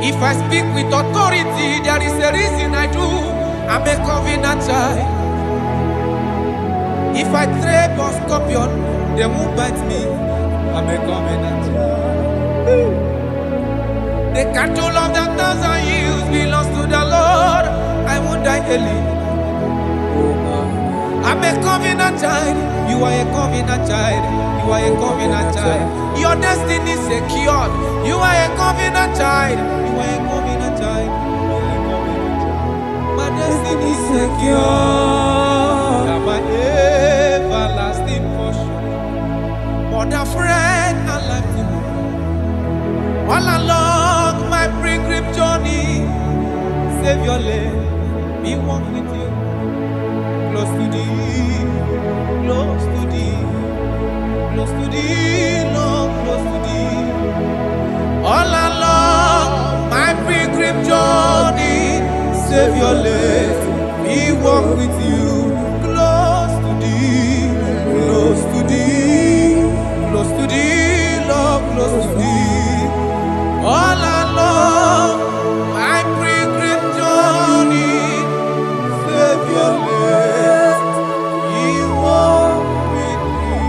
If I speak with authority, there is a reason I do. I'm a covenant child. If I tread on scorpion, they won't bite me. I'm a covenant child. The cattle of the 1,000 hills belongs to the Lord. I won't die early. I'm a covenant child. You are a covenant child. You are a covenant child. Your destiny is secured. You are a covenant child. You are a covenant child. My destiny is secure. I'm my everlasting portion. More than friend and life to me. All along my pilgrim journey, Savior, let me walk with you. Close to thee, close to thee, close to thee, Lord, close to thee. All along my pilgrim journey, Savior, let me walk with you. Close to thee, close to thee, close to thee, Lord, close to thee. All along my pilgrim journey, Savior, let me walk with you.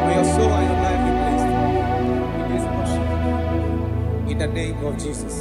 May your soul and your life be blessed in this worship. In the name of Jesus.